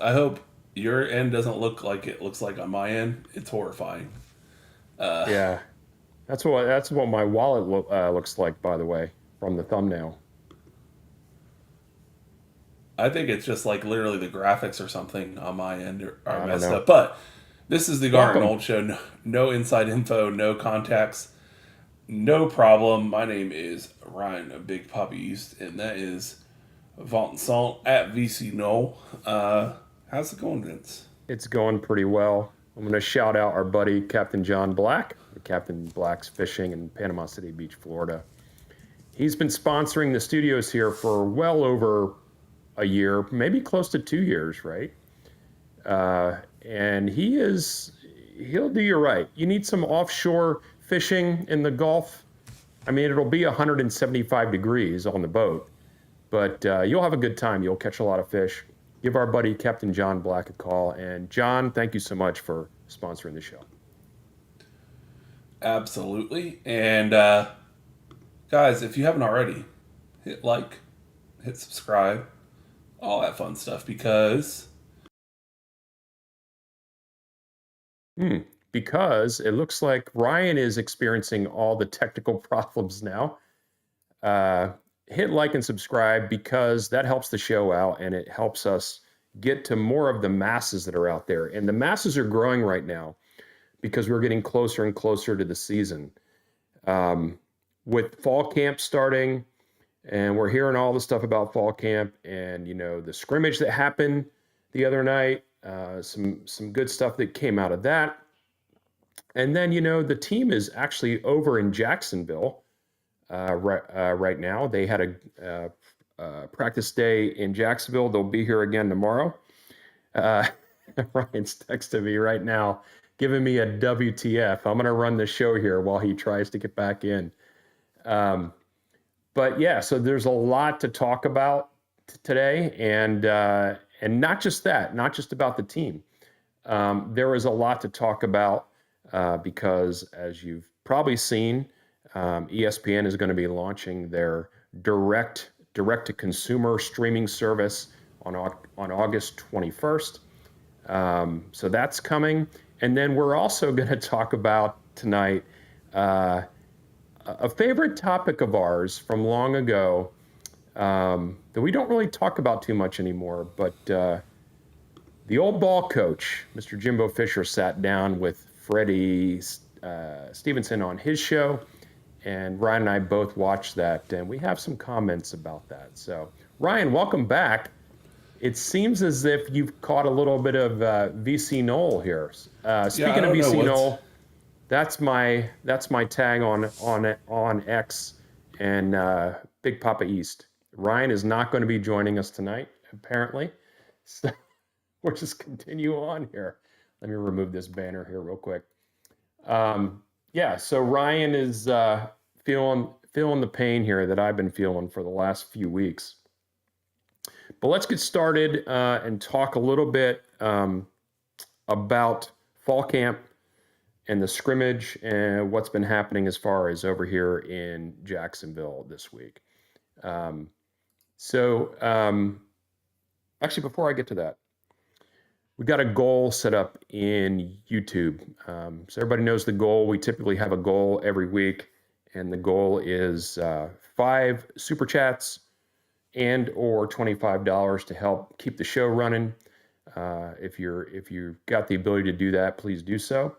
I hope your end doesn't look like it looks like on my end. It's horrifying. Uh, Yeah, that's what my wallet looks like, by the way, from the thumbnail. I think it's just like literally the graphics or something on my end are I don't messed know. up. But this is the Garner Welcome. Old Show. No, no inside info, no contacts, no problem. My name is Ryan of Big Poppy East, and that is Vincent at VC Knoll. How's it going, Vince? It's going pretty well. I'm going to shout out our buddy Captain John Black, Captain Black's Fishing in Panama City Beach, Florida. He's been sponsoring the studios here for well over a year, maybe close to 2 years, right? And he'll do you right. You need some offshore fishing in the Gulf. I mean, it'll be 175 degrees on the boat, but you'll have a good time. You'll catch a lot of fish. Give our buddy Captain John Black a call. And John, thank you so much for sponsoring the show. Absolutely. And guys, if you haven't already, hit like, hit subscribe, all that fun stuff because Hmm. Because it looks like Ryan is experiencing all the technical problems now. Uh, Hit like and subscribe because that helps the show out and it helps us get to more of the masses that are out there. And the masses are growing right now because we're getting closer and closer to the season. Um, with fall camp starting, and we're hearing all the stuff about fall camp and the scrimmage that happened the other night. Some good stuff that came out of that. And then the team is actually over in Jacksonville right now. They had a practice day in Jacksonville. They'll be here again tomorrow. Uh, Ryan's texting me right now, giving me a WTF. I'm going to run the show here while he tries to get back in. Um, but yeah, so there's a lot to talk about today, and not just that, not just about the team. There is a lot to talk about because, as you've probably seen, ESPN is going to be launching their direct to consumer streaming service on August 21st. So that's coming, and then we're also going to talk about tonight uh, a favorite topic of ours from long ago that we don't really talk about too much anymore, but the old ball coach, Mr. Jimbo Fisher, sat down with Freddie Stevenson on his show, and Ryan and I both watched that, and we have some comments about that. So, Ryan, welcome back. It seems as if you've caught a little bit of VC Knoll here. yeah, I Speaking of don't know VC what's Knoll, that's my tag on X and Big Papa East. Ryan is not going to be joining us tonight, apparently. So we'll just continue on here. Let me remove this banner here real quick. Yeah, so Ryan is feeling the pain here that I've been feeling for the last few weeks. But let's get started and talk a little bit about fall camp and the scrimmage and what's been happening as far as over here in Jacksonville this week. Um, so, actually, before I get to that, we got a goal set up in YouTube. So everybody knows the goal. We typically have a goal every week, and the goal is 5 super chats and or $25 to help keep the show running. If you've got the ability to do that, please do so.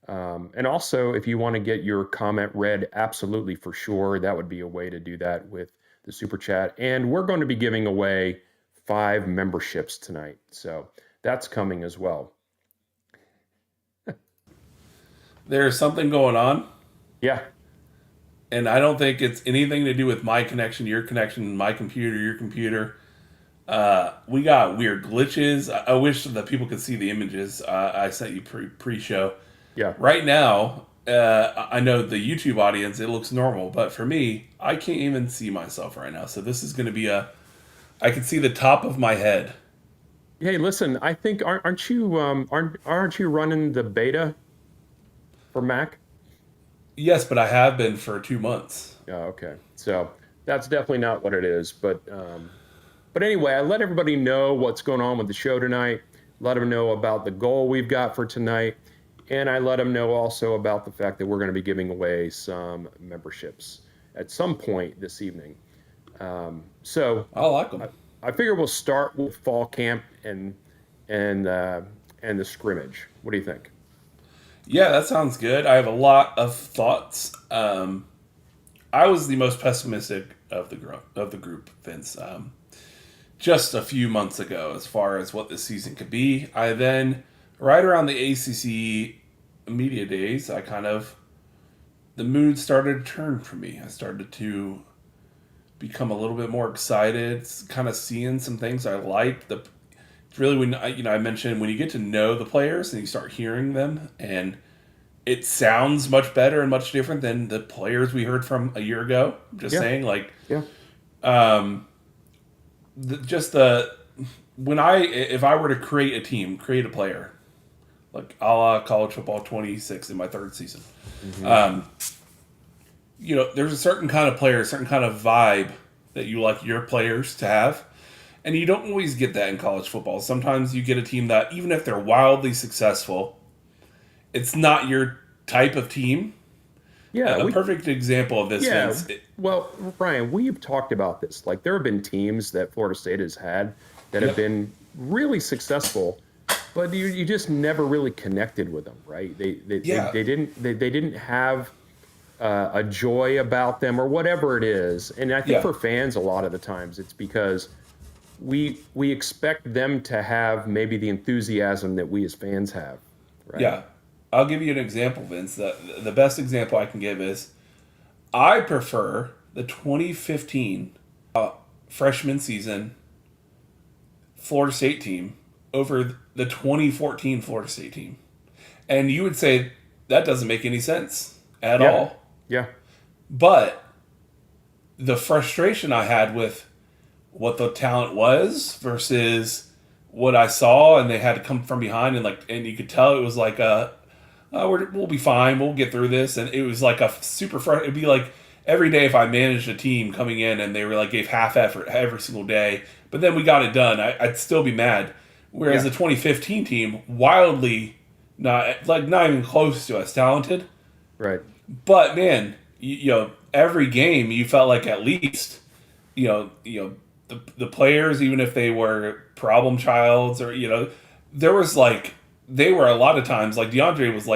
And also, if you want to get your comment read, absolutely for sure, that would be a way to do that with the super chat. And we're going to be giving away 5 memberships tonight, so that's coming as well. there's something going on, Yeah, and I don't think it's anything to do with my connection, your connection, my computer, your computer. We got weird glitches. I wish that people could see the images I sent you pre-show. yeah. Right now, I know the YouTube audience, it looks normal, but for me, I can't even see myself right now. So this is going to be I can see the top of my head. Hey, listen, I think aren't you running the beta for Mac? Yes, but I have been for 2 months. Oh, okay. So that's definitely not what it is, but But anyway, I let everybody know what's going on with the show tonight. Let them know about the goal we've got for tonight. And I let them know also about the fact that we're going to be giving away some memberships at some point this evening. So I like them. I figure we'll start with fall camp and the scrimmage. What do you think? Yeah, that sounds good. I have a lot of thoughts. I was the most pessimistic of the group, Vince. Just a few months ago, as far as what this season could be. I then, right around the ACC media days, the mood started to turn for me. I started to become a little bit more excited, kind of seeing some things I liked. It's really when I mentioned when you get to know the players and you start hearing them, and it sounds much better and much different than the players we heard from a year ago. I'm just saying, Yeah. If I were to create a team, create a player, like a la college football 26 in my third season, there's a certain kind of player, a certain kind of vibe that you like your players to have. And you don't always get that in college football. Sometimes you get a team that, even if they're wildly successful, it's not your type of team. Yeah. A perfect example of this, Vince. Well, Ryan, we've talked about this. Like, there have been teams that Florida State has had that have been really successful, but you just never really connected with them, right? They didn't have a joy about them or whatever it is. And I think for fans, a lot of the times it's because we expect them to have maybe the enthusiasm that we as fans have, right? Yeah. I'll give you an example, Vince. The best example I can give is I prefer the 2015 freshman season Florida State team over the 2014 Florida State team. And you would say that doesn't make any sense at all. Yeah. But the frustration I had with what the talent was versus what I saw, and they had to come from behind, and you could tell it was like we'll be fine, we'll get through this, and it was like a super it'd be like every day if I managed a team coming in and they were like gave half effort every single day, but then we got it done, I'd still be mad. Whereas the 2015 team, wildly not even close to as talented, right? But man, every game you felt like at least the players, even if they were problem childs or there was they were a lot of times like DeAndre was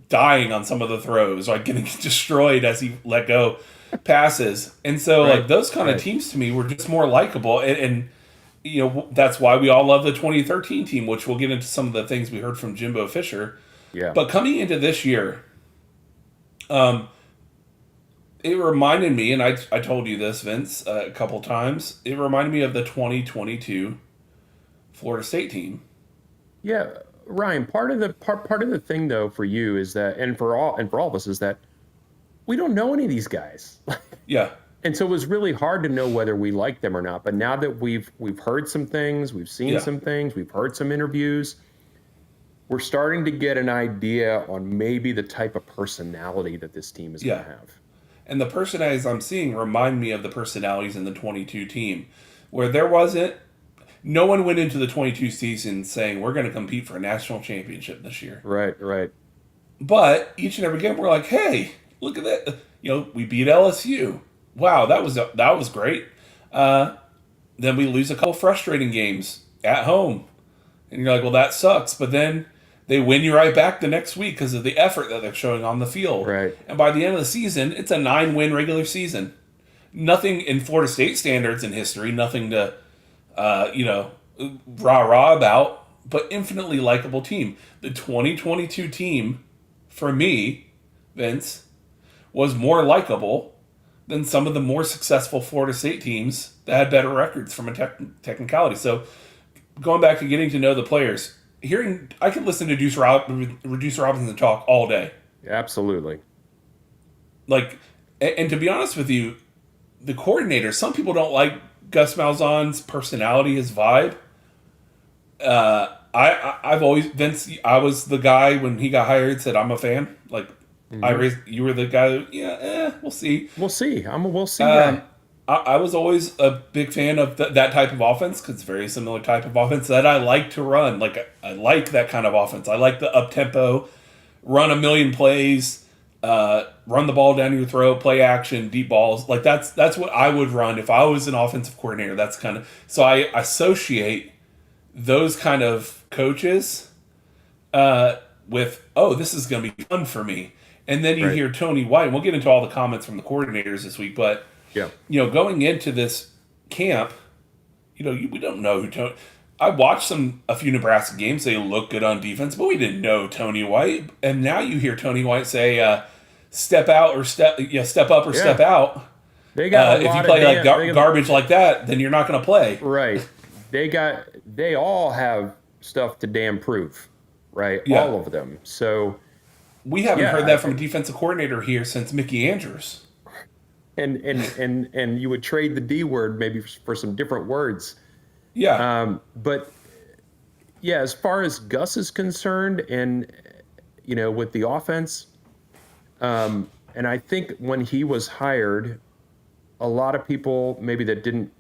dying on some of the throws, getting destroyed as he let go passes, and so those kind of teams to me were just more likable, and that's why we all love the 2013 team, which we'll get into some of the things we heard from Jimbo Fisher. Yeah. But coming into this year, it reminded me, and I told you this, Vince, a couple times. It reminded me of the 2022 Florida State team. Yeah, Ryan. Part of the thing though for you is that, and for all of us, is that we don't know any of these guys. Yeah. And so it was really hard to know whether we like them or not. But now that we've heard some things, we've seen some things, we've heard some interviews, we're starting to get an idea on maybe the type of personality that this team is going to have. And the personalities I'm seeing remind me of the personalities in the 22 team, where no one went into the 22 season saying we're going to compete for a national championship this year. Right. But each and every game we're like, hey, look at that. We beat LSU. Wow, that was great. Then we lose a couple frustrating games at home. And you're like, well, that sucks. But then they win you right back the next week because of the effort that they're showing on the field. Right. And by the end of the season, it's a 9-win regular season. Nothing in Florida State standards in history, nothing to, rah-rah about, but infinitely likable team. The 2022 team, for me, Vince, was more likable than some of the more successful Florida State teams that had better records from a technicality. So going back to getting to know the players, I could listen to Deuce Robinson talk all day. Absolutely. And to be honest with you, the coordinator, some people don't like Gus Malzahn's personality, his vibe. I've always, Vince, I was the guy when he got hired, said I'm a fan. You were the guy that, we'll see. We'll see. We'll see. I was always a big fan of that type of offense because it's a very similar type of offense that I like to run. Like I like that kind of offense. I like the up tempo, run a million plays, run the ball down your throat, play action, deep balls. Like that's what I would run if I was an offensive coordinator. That's kind of so I associate those kind of coaches with this is going to be fun for me. And then you Right. hear Tony White. And we'll get into all the comments from the coordinators this week, but Yeah. going into this camp, we don't know who Tony. I watched a few Nebraska games. They look good on defense, but we didn't know Tony White. And now you hear Tony White say, "Step out or step up or step out." They got a if lot you of play like damn- garbage like that, then you're not going to play. Right. They all have stuff to damn prove, right? Yeah. All of them. So We haven't Yeah, heard I that from a think- defensive coordinator here since Mickey Andrews. and you would trade the D word maybe for some different words. Yeah. But yeah, as far as Gus is concerned, and with the offense, and I think when he was hired, a lot of people maybe that didn't,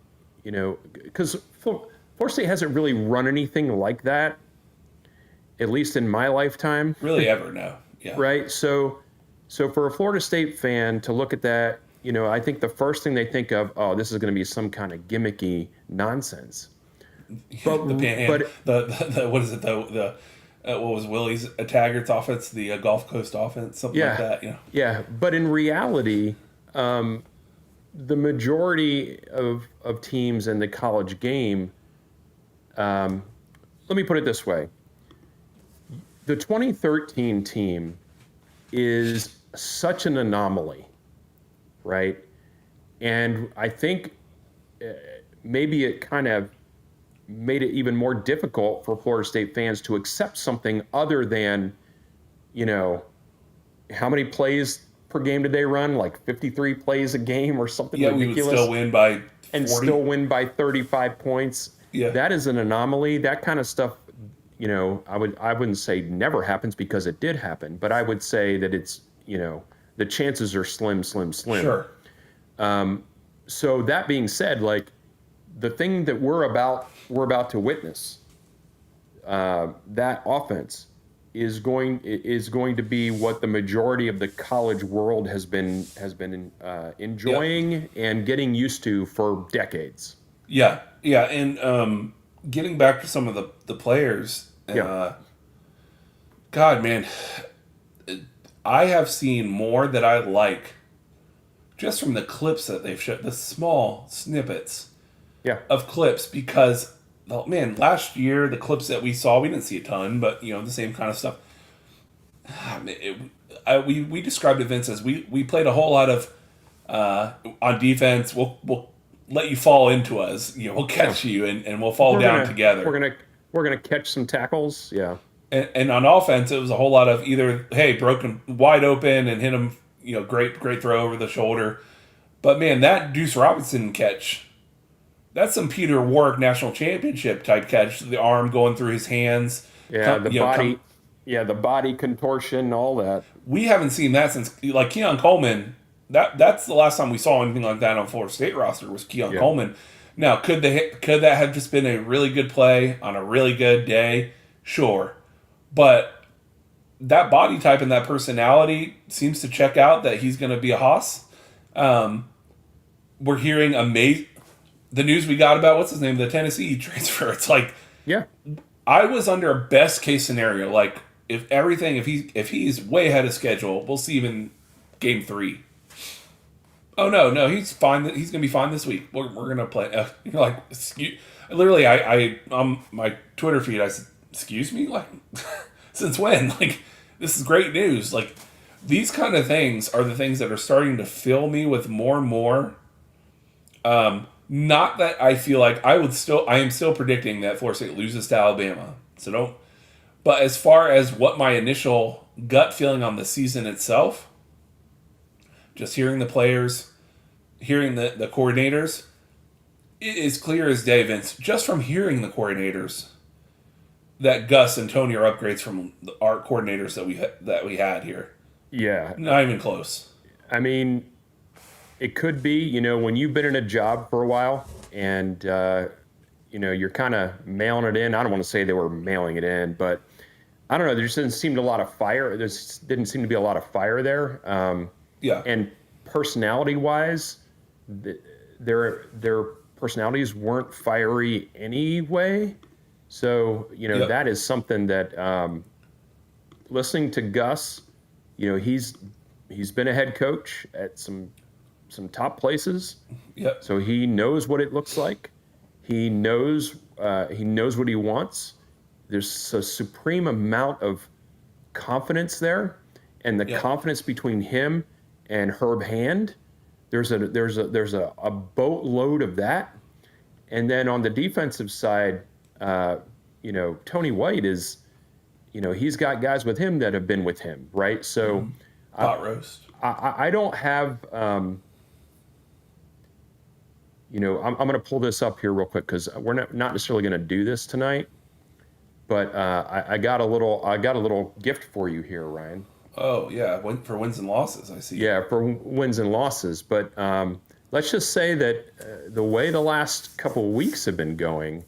because Florida State hasn't really run anything like that, at least in my lifetime. Really ever, no. Yeah. Right. So for a Florida State fan to look at that, I think the first thing they think of, this is going to be some kind of gimmicky nonsense. But the what is it the what was Willie's Taggart's offense, the Gulf Coast offense, something like that. Yeah. But in reality, the majority of teams in the college game, let me put it this way. The 2013 team is such an anomaly, right? And I think maybe it kind of made it even more difficult for Florida State fans to accept something other than, how many plays per game did they run? Like 53 plays a game or something ridiculous? We would still win by 40. And still win by 35 points. Yeah. That is an anomaly. That kind of stuff, I wouldn't say never happens because it did happen, but I would say that it's, the chances are slim. Sure. So that being said, like the thing that we're about to witness, that offense is going to be what the majority of the college world has been enjoying and getting used to for decades. Yeah, and getting back to some of the players. God, man, I have seen more that I like just from the clips that they've showed, the small snippets of clips, because, man, last year, the clips that we saw, we didn't see a ton, but, the same kind of stuff. We described events as we played a whole lot of, on defense, we'll let you fall into us. We'll catch you, and we'll fall down together. We're gonna catch some tackles, yeah. And on offense, it was a whole lot of either, hey, broken wide open and hit him, great throw over the shoulder. But man, that Deuce Robinson catch, that's some Peter Warwick national championship type catch. The arm going through his hands. Yeah, the body contortion, all that. We haven't seen that since, like, Keon Coleman. That's the last time we saw anything like that on Florida State roster was Keon Coleman. Now, could that have just been a really good play on a really good day? Sure. But that body type and that personality seems to check out that he's going to be a hoss. We're hearing the news we got about, what's his name, the Tennessee transfer. It's like, I was under a best case scenario. Like, if he's way ahead of schedule, we'll see him in game 3. Oh no, he's fine. He's gonna be fine this week. We're gonna play. You're like, literally, I on my Twitter feed, I said, "Excuse me, like, since when? Like, this is great news. Like, these kind of things are the things that are starting to fill me with more and more. Not that I feel like I am still predicting that Florida State loses to Alabama. So don't. But as far as what my initial gut feeling on the season itself, just hearing the players, hearing the coordinators, it is clear as day, Vince, just from hearing the coordinators, that Gus and Tony are upgrades from our coordinators that we had here. Yeah. Not even close. I mean, It could be, when you've been in a job for a while and, you're kind of mailing it in. I don't want to say they were mailing it in, but I don't know. There just didn't seem a lot of fire. There didn't seem to be a lot of fire there. Yeah. And personality-wise, their personalities weren't fiery anyway. So, that is something that listening to Gus, he's been a head coach at some top places. Yep. So he knows what it looks like. He knows what he wants. There's a supreme amount of confidence there, and the confidence between him and Herb Hand. There's a boatload of that, and then on the defensive side, Tony White is, he's got guys with him that have been with him, right? So, pot roast. I don't have. I'm going to pull this up here real quick because we're not necessarily going to do this tonight, but I got a little gift for you here, Ryan. Oh yeah, for wins and losses, I see. Yeah, for wins and losses, but let's just say that the way the last couple of weeks have been going,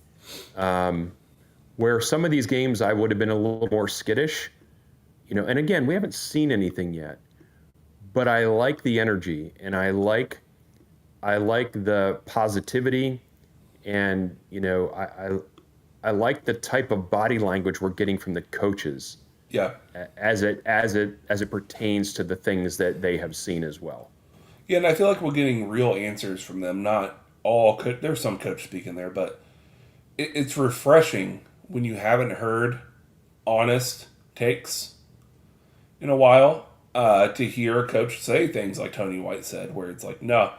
where some of these games I would have been a little more skittish, and again, we haven't seen anything yet, but I like the energy and I like the positivity, and I like the type of body language we're getting from the coaches. Yeah. As it pertains to the things that they have seen as well. Yeah, and I feel like we're getting real answers from them. Not all there's some coach speaking there, but it's refreshing when you haven't heard honest takes in a while to hear a coach say things like Tony White said, where it's like, no.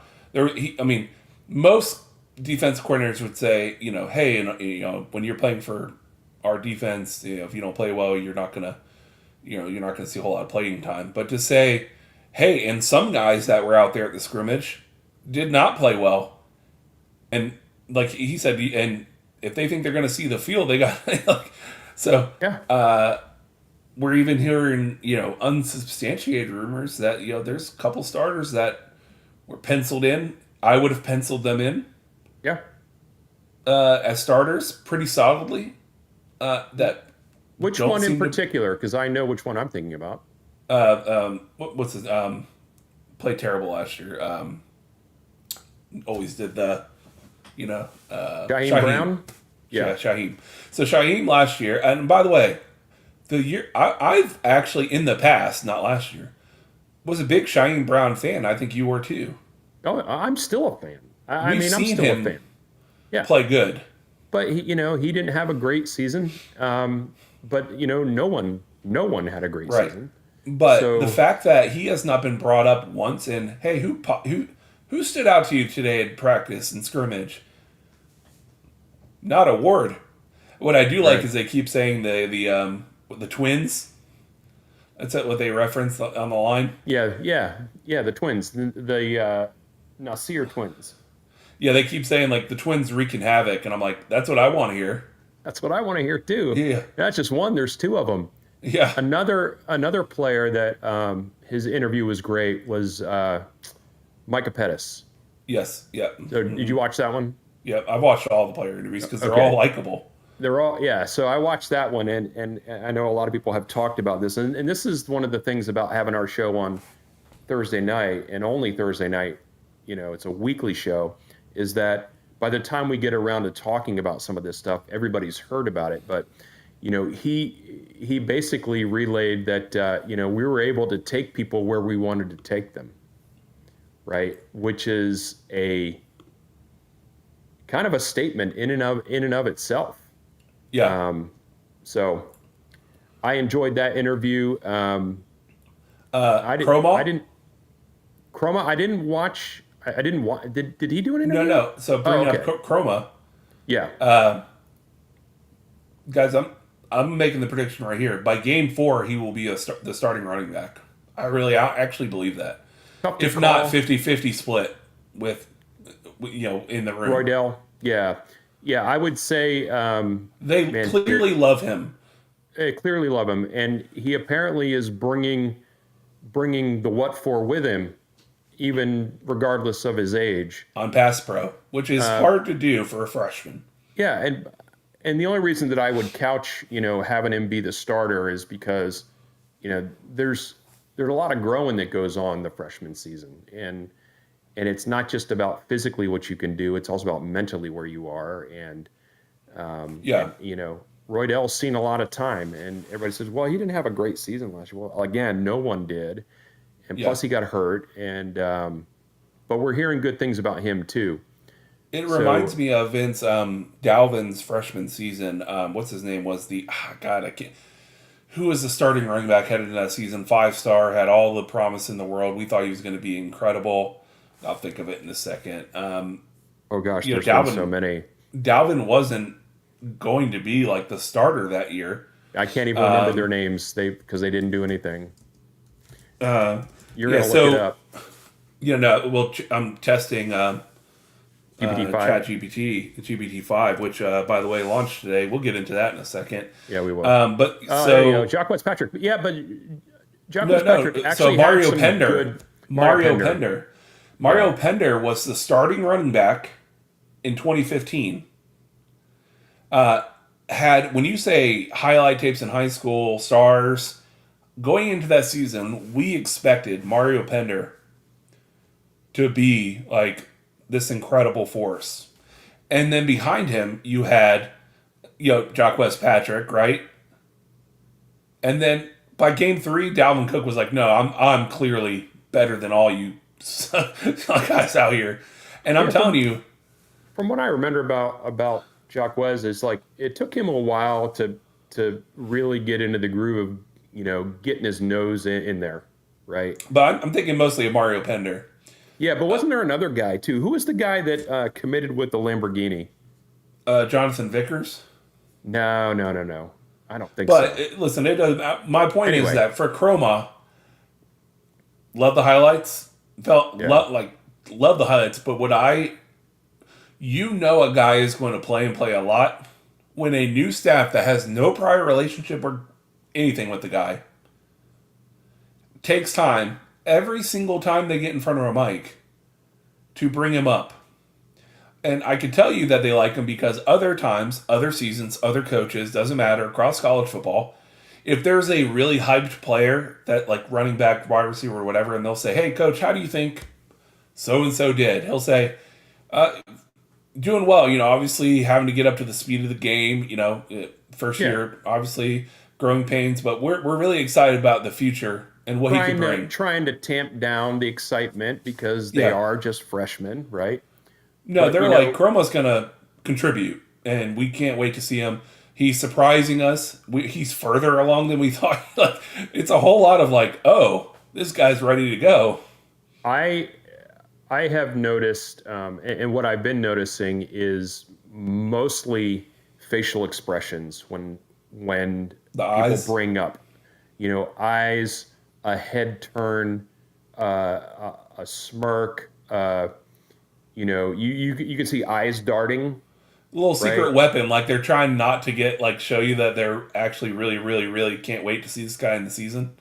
Most defense coordinators would say, hey, and when you're playing for our defense, if you don't play well, you're not gonna see a whole lot of playing time. But to say, hey, and some guys that were out there at the scrimmage did not play well, and like he said, and if they think they're gonna see the field, they got so. Yeah. We're even hearing unsubstantiated rumors that there's a couple starters that were penciled in. I would have penciled them in. Yeah. As starters, pretty solidly. Which one in particular? Because I know which one I'm thinking about. What's his? Played terrible last year. Always did the, Shaheem Brown. Yeah, Shaheem. So Shaheem last year, and by the way, the year I've actually in the past, not last year, was a big Shaheem Brown fan. I think you were too. Oh, I'm still a fan. I'm still a fan. Yeah, play good. But he didn't have a great season. But no one had a great season. But the fact that he has not been brought up once, and hey, who stood out to you today at practice and scrimmage? Not a word. What I do like is they keep saying the twins. That's what they reference on the line. Yeah, the twins, the Nasir twins. Yeah, they keep saying the twins wreaking havoc, and I'm like, that's what I want to hear. That's what I want to hear too. Yeah, that's just one. There's two of them. Yeah. Another player that his interview was great was Micah Pettis. Yes. Yeah. So did you watch that one? Yeah, I've watched all the player interviews because they're all likable. They're all So I watched that one, and I know a lot of people have talked about this, and this is one of the things about having our show on Thursday night and only Thursday night. It's a weekly show. Is that by the time we get around to talking about some of this stuff, everybody's heard about it. But he basically relayed that we were able to take people where we wanted to take them, right? Which is a kind of a statement in and of itself. Yeah. So I enjoyed that interview. Chroma? I didn't watch. Did he do an interview? No. So bring up Chroma. Yeah. Guys, I'm making the prediction right here. By game 4, he will be the starting running back. I actually believe that. If not 50-50 split with in the room. Roydell. Yeah. I would say they clearly love him. They clearly love him, and he apparently is bringing the what for with him. even regardless of his age. on pass pro, which is hard to do for a freshman. Yeah, and the only reason that I would couch, having him be the starter is because, there's a lot of growing that goes on the freshman season, and it's not just about physically what you can do; it's also about mentally where you are. And Roydell's seen a lot of time, and everybody says, "Well, he didn't have a great season last year." Well, again, no one did, and plus he got hurt, and but we're hearing good things about him too. It reminds me of Vince Dalvin's freshman season. What's his name? Was God? I can't. Who was the starting running back headed into that season? 5-star, had all the promise in the world. We thought he was going to be incredible. I'll think of it in a second. Oh gosh, there's been so many. Dalvin wasn't going to be like the starter that year. I can't even remember their names because they didn't do anything. You're gonna look it up. I'm testing GPT-5, which by the way launched today. We'll get into that in a second. Yeah, we will. Jacques Patrick. Yeah, but Jacques Patrick actually Mario had some Pender. good. Mario Pender was the starting running back in 2015. When you say highlight tapes in high school, stars, going into that season, we expected Mario Pender to be like this incredible force. And then behind him, you had, Jacques Patrick, right? And then by game 3, Dalvin Cook was like, no, I'm clearly better than all you guys out here. And I'm telling you. From what I remember about Jacques, is like it took him a while to really get into the groove of, getting his nose in there, right? But I'm thinking mostly of Mario Pender. Yeah, but wasn't there another guy too? Who was the guy that committed with the Lamborghini? Jonathan Vickers? No. I don't think so. But listen, it does. My point is that for Chroma, love the highlights. Love the highlights. But a guy is going to play a lot when a new staff that has no prior relationship or anything with the guy takes time every single time they get in front of a mic to bring him up. And I can tell you that they like him because other times, other seasons, other coaches, doesn't matter, across college football, if there's a really hyped player that like running back, wide receiver, or whatever, and they'll say, hey, coach, how do you think so-and-so did? He'll say, doing well, obviously having to get up to the speed of the game, first year, obviously growing pains, but we're really excited about the future and what he could bring. Trying to tamp down the excitement because they are just freshmen, right? No, they're like, Chroma's going to contribute, and we can't wait to see him. He's surprising us. He's further along than we thought. It's a whole lot of like, oh, this guy's ready to go. I have noticed, and what I've been noticing is mostly facial expressions when people eyes bring up, eyes, a head turn, a smirk. You can see eyes darting. A little secret weapon, like they're trying not to show you that they're actually really, really, really can't wait to see this guy in the season.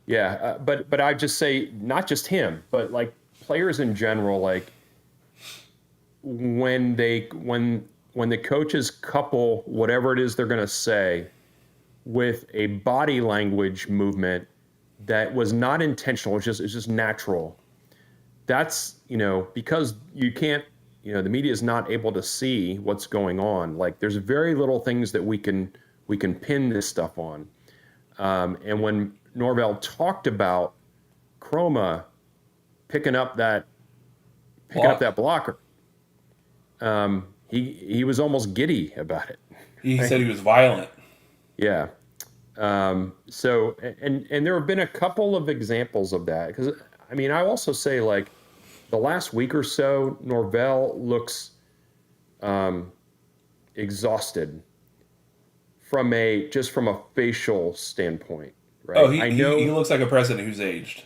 Yeah, but I just say not just him, but like players in general, like when the coaches couple whatever it is they're going to say with a body language movement that was not intentional, it's just natural. That's, because you can't, the media is not able to see what's going on. Like there's very little things that we can pin this stuff on. And when Norvell talked about Chroma picking up that blocker, he was almost giddy about it. He said he was violent. Yeah. So there have been a couple of examples of that because I also say like the last week or so, Norvell looks exhausted from a facial standpoint, right? Oh, he looks like a president who's aged.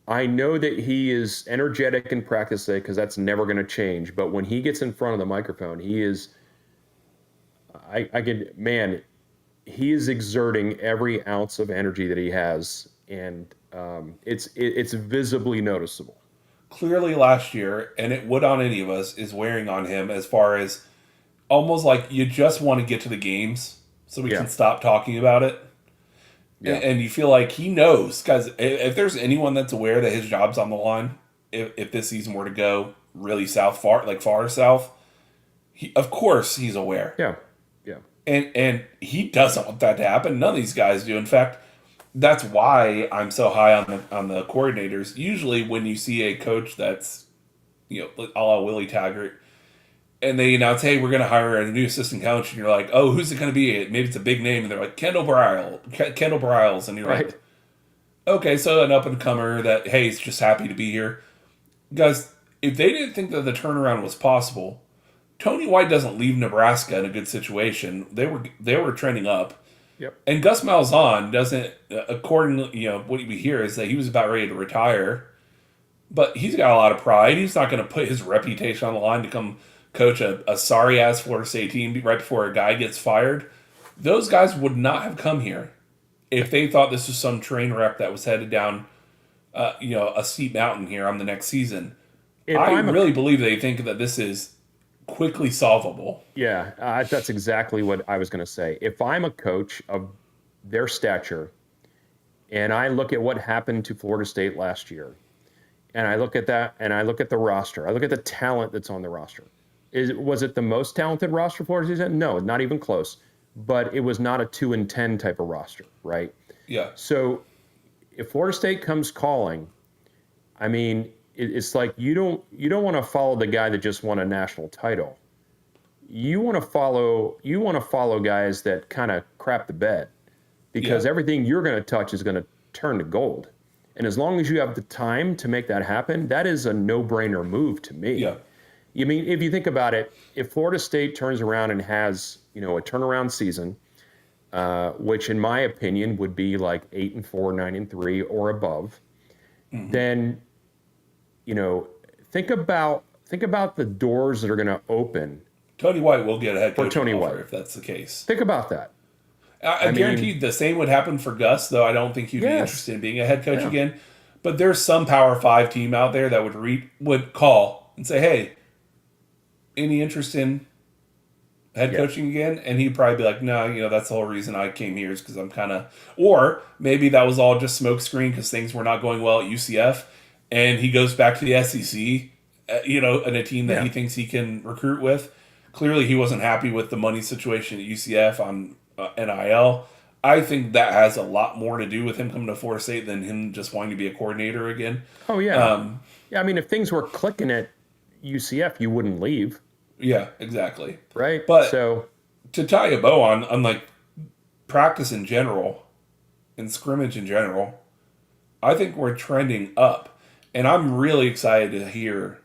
I know that he is energetic in practice today because that's never going to change. But when he gets in front of the microphone, he is, he is exerting every ounce of energy that he has. And It's visibly noticeable. Clearly last year, and it would on any of us, is wearing on him as far as almost like you just want to get to the games so we can Yeah, stop talking about it. yeah, And you feel like he knows, guys. If there's anyone that's aware that his job's on the line, if this season were to go really south, far south, of course he's aware, yeah, yeah, and he doesn't want that to happen. None of these guys do. In fact, that's why I'm so high on the coordinators. Usually, when you see a coach that's a la Willie Taggart, and they announce, "Hey, we're going to hire a new assistant coach," and you're like, "Oh, who's it going to be?" Maybe it's a big name, and they're like Kendall Briles, and you're right. like, "Okay, so an up and comer that hey, he's just happy to be here." Guys, if they didn't think that the turnaround was possible, Tony White doesn't leave Nebraska in a good situation. They were trending up. Yep. And Gus Malzahn doesn't, according what we hear is that he was about ready to retire, but he's got a lot of pride. He's not going to put his reputation on the line to come coach a sorry ass Florida State team right before a guy gets fired. Those guys would not have come here if they thought this was some train wreck that was headed down, a steep mountain here on the next season. I really believe they think that this is quickly solvable. Yeah, that's exactly what I was going to say. If I'm a coach of their stature and I look at what happened to Florida State last year, and I look at that and I look at the roster, I look at the talent that's on the roster. Was it the most talented roster Florida State? No, not even close. But it was not a 2-10 type of roster, right? Yeah. So if Florida State comes calling, I mean, it's like you don't want to follow the guy that just won a national title. You want to follow guys that kind of crap the bed, because everything you're going to touch is going to turn to gold. And as long as you have the time to make that happen, that is a no-brainer move to me. Yeah. I mean, if you think about it, if Florida State turns around and has, a turnaround season, which in my opinion would be like 8-4, 9-3 or above, then, think about the doors that are going to open. Tony White will get a head coach Tony offer White, if that's the case. Think about that. I guarantee the same would happen for Gus, though I don't think he'd be interested in being a head coach again. But there's some Power 5 team out there that would call and say, "Hey, any interest in head coaching again?" And he'd probably be like, "No, that's the whole reason I came here is because I'm kind of..." Or maybe that was all just smokescreen because things were not going well at UCF, and he goes back to the SEC, in a team that he thinks he can recruit with. Clearly, he wasn't happy with the money situation at UCF on NIL. I think that has a lot more to do with him coming to Florida State than him just wanting to be a coordinator again. Oh, yeah. I mean, if things were clicking at UCF, you wouldn't leave. Yeah, exactly. Right? But to tie a bow on like practice in general and scrimmage in general, I think we're trending up. And I'm really excited to hear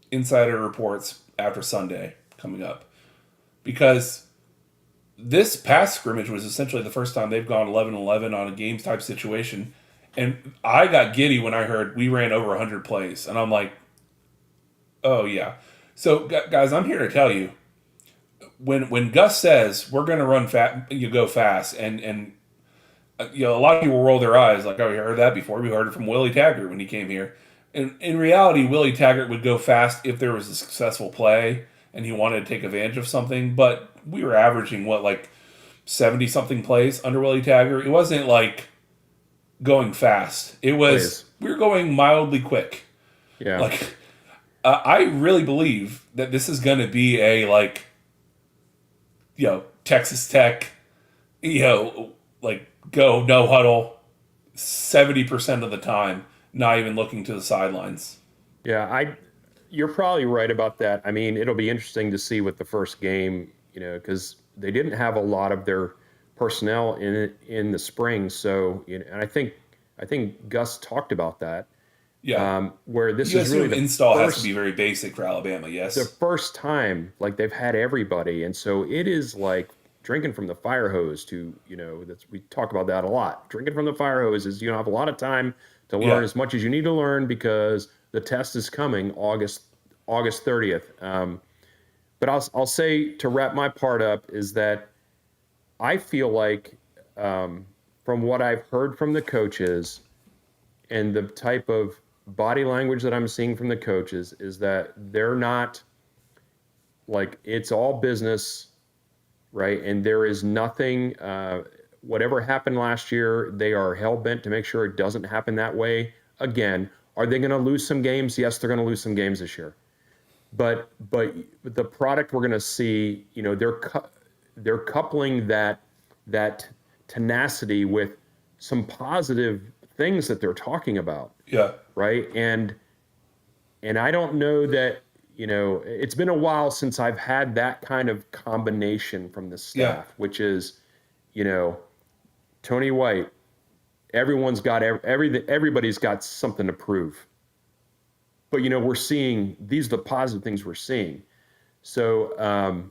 insider reports after Sunday coming up, because this past scrimmage was essentially the first time they've gone 11-11 on a games type situation. And I got giddy when I heard we ran over 100 plays. And I'm like, oh, yeah. So, guys, I'm here to tell you, when Gus says we're going to run fast, you go fast, and a lot of people roll their eyes like, oh, we heard that before. We heard it from Willie Taggart when he came here. And in reality, Willie Taggart would go fast if there was a successful play and he wanted to take advantage of something. But we were averaging, 70-something plays under Willie Taggart. It wasn't like going fast. It was, we were going mildly quick. Yeah. I really believe that this is going to be a, Texas Tech, go no huddle 70% of the time, not even looking to the sidelines. Yeah, you're probably right about that. I mean, it'll be interesting to see with the first game, because they didn't have a lot of their personnel in the spring. So, and I think Gus talked about that. Yeah. Where this is really the install has to be very basic for Alabama. Yes. The first time, they've had everybody, and so it is like drinking from the fire hose. We talk about that a lot. Drinking from the fire hose is you don't have a lot of time to learn as much as you need to learn because the test is coming August 30th. But I'll say, to wrap my part up, is that I feel like from what I've heard from the coaches, and the type of body language that I'm seeing from the coaches is that they're not like, it's all business, right? And there is nothing, whatever happened last year, they are hell-bent to make sure it doesn't happen that way again. Are they going to lose some games? Yes, they're going to lose some games this year. But the product we're going to see, they're coupling that tenacity with some positive things that they're talking about. Yeah. Right. And I don't know that, it's been a while since I've had that kind of combination from the staff, which is, Tony White, everyone's got everybody's got something to prove. But, we're seeing, these are the positive things we're seeing. So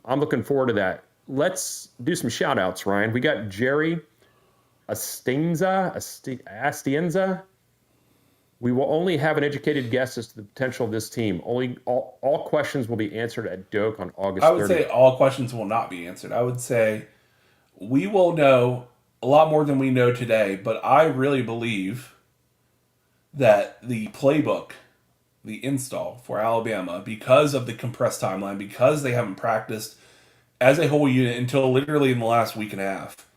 I'm looking forward to that. Let's do some shout outs, Ryan. We got Jerry Astienza. We will only have an educated guess as to the potential of this team. All questions will be answered at Doak on August 30th. I would say all questions will not be answered. I would say we will know a lot more than we know today, but I really believe that the playbook, the install for Alabama, because of the compressed timeline, because they haven't practiced as a whole unit until literally in the last week and a half,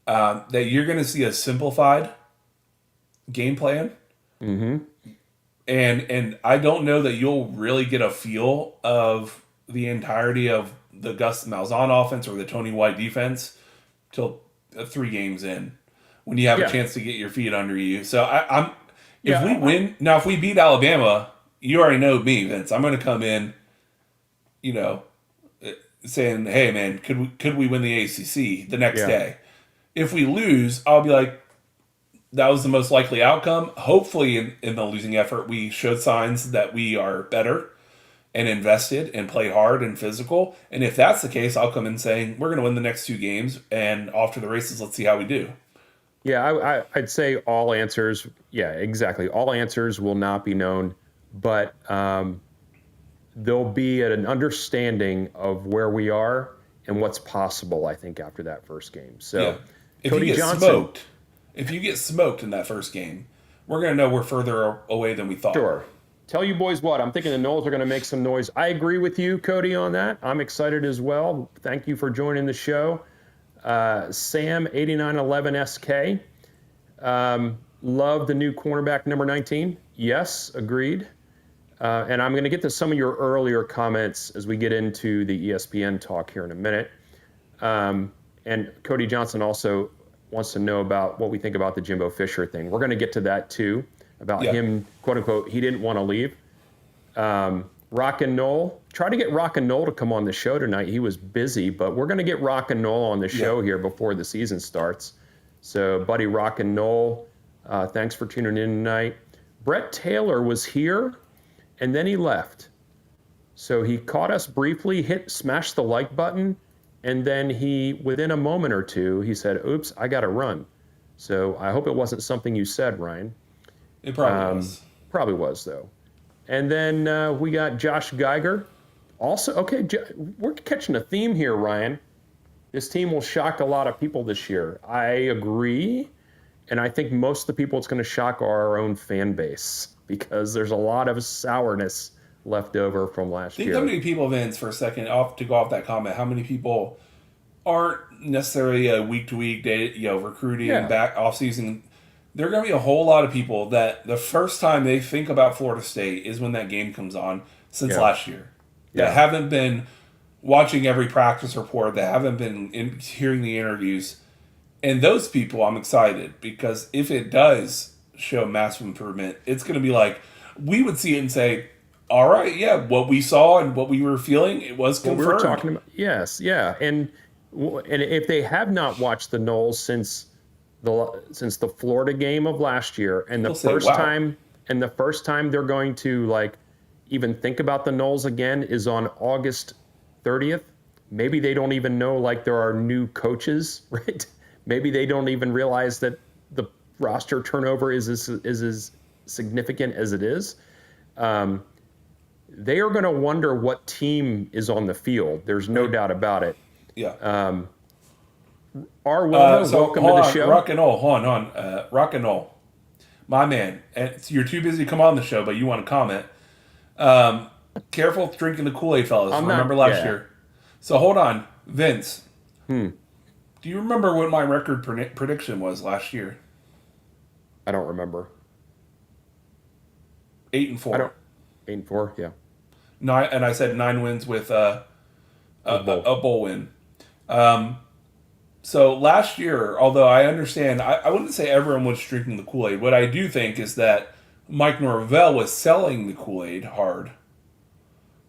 that you're going to see a simplified game plan. Mm-hmm. And I don't know that you'll really get a feel of the entirety of the Gus Malzahn offense or the Tony White defense till 3 games in, when you have a chance to get your feet under you. So if we beat Alabama, you already know me, Vince. I'm going to come in, saying, "Hey, man, could we win the ACC the next day?" If we lose, I'll be like, that was the most likely outcome. Hopefully, in the losing effort, we showed signs that we are better and invested and play hard and physical. And if that's the case, I'll come in saying, we're going to win the next 2 games, and off to the races. Let's see how we do. Yeah, I'd say all answers. Yeah, exactly. All answers will not be known, but there'll be an understanding of where we are and what's possible, I think, after that first game. So, if Cody you get Johnson, smoked, if you get smoked in that first game, we're going to know we're further away than we thought. Sure. Tell you boys what, I'm thinking the Noles are going to make some noise. I agree with you, Cody, on that. I'm excited as well. Thank you for joining the show. Sam8911SK. Love the new cornerback number 19. Yes, agreed. And I'm going to get to some of your earlier comments as we get into the ESPN talk here in a minute. And Cody Johnson also wants to know about what we think about the Jimbo Fisher thing. We're going to get to that too, about him, quote unquote, he didn't want to leave. Rock and Noel, try to get Rock and Noel to come on the show tonight. He was busy, but we're going to get Rock and Noel on the show here before the season starts. So, buddy, Rock and Noel, thanks for tuning in tonight. Brett Taylor was here, and then he left. So he caught us briefly, smashed the like button, and then within a moment or two, he said, "Oops, I got to run." So I hope it wasn't something you said, Ryan. It probably was. Probably was, though. And then we got Josh Geiger. Also, okay, we're catching a theme here, Ryan. This team will shock a lot of people this year. I agree. And I think most of the people it's going to shock are our own fan base, because there's a lot of sourness left over from last year. Think how many people, Vince, for a second, to go off that comment, how many people aren't necessarily a week-to-week day, recruiting back off-season. There are going to be a whole lot of people that the first time they think about Florida State is when that game comes on since last year. That haven't been watching every practice report, that haven't been hearing the interviews. And those people, I'm excited, because if it does show massive improvement, it's going to be like, we would see it and say, all right, what we saw and what we were feeling, it was confirmed. What we were talking about, yes, yeah. And if they have not watched the Noles since the Florida game of last year, and the first time they're going to even think about the Noles again is on August 30th. Maybe they don't even know there are new coaches, right? Maybe they don't even realize that the roster turnover is as significant as it is. They are going to wonder what team is on the field. There's no doubt about it. Yeah. Welcome to the show. Rock and roll. Hold on. Rock and roll. my man, and you're too busy to come on the show, but you want to comment. Um, Careful drinking the Kool-Aid, fellas. I'm Remember not. last Yeah. year. So hold on, Vince. Hmm. Do you remember what my record prediction was last year? I don't remember. 8 and I 4. don't. 8-4. Yeah. Nine, and I said 9 wins with With bowl. a bowl win. So last year, although I understand, I wouldn't say everyone was drinking the Kool-Aid. What I do think is that Mike Norvell was selling the Kool-Aid hard.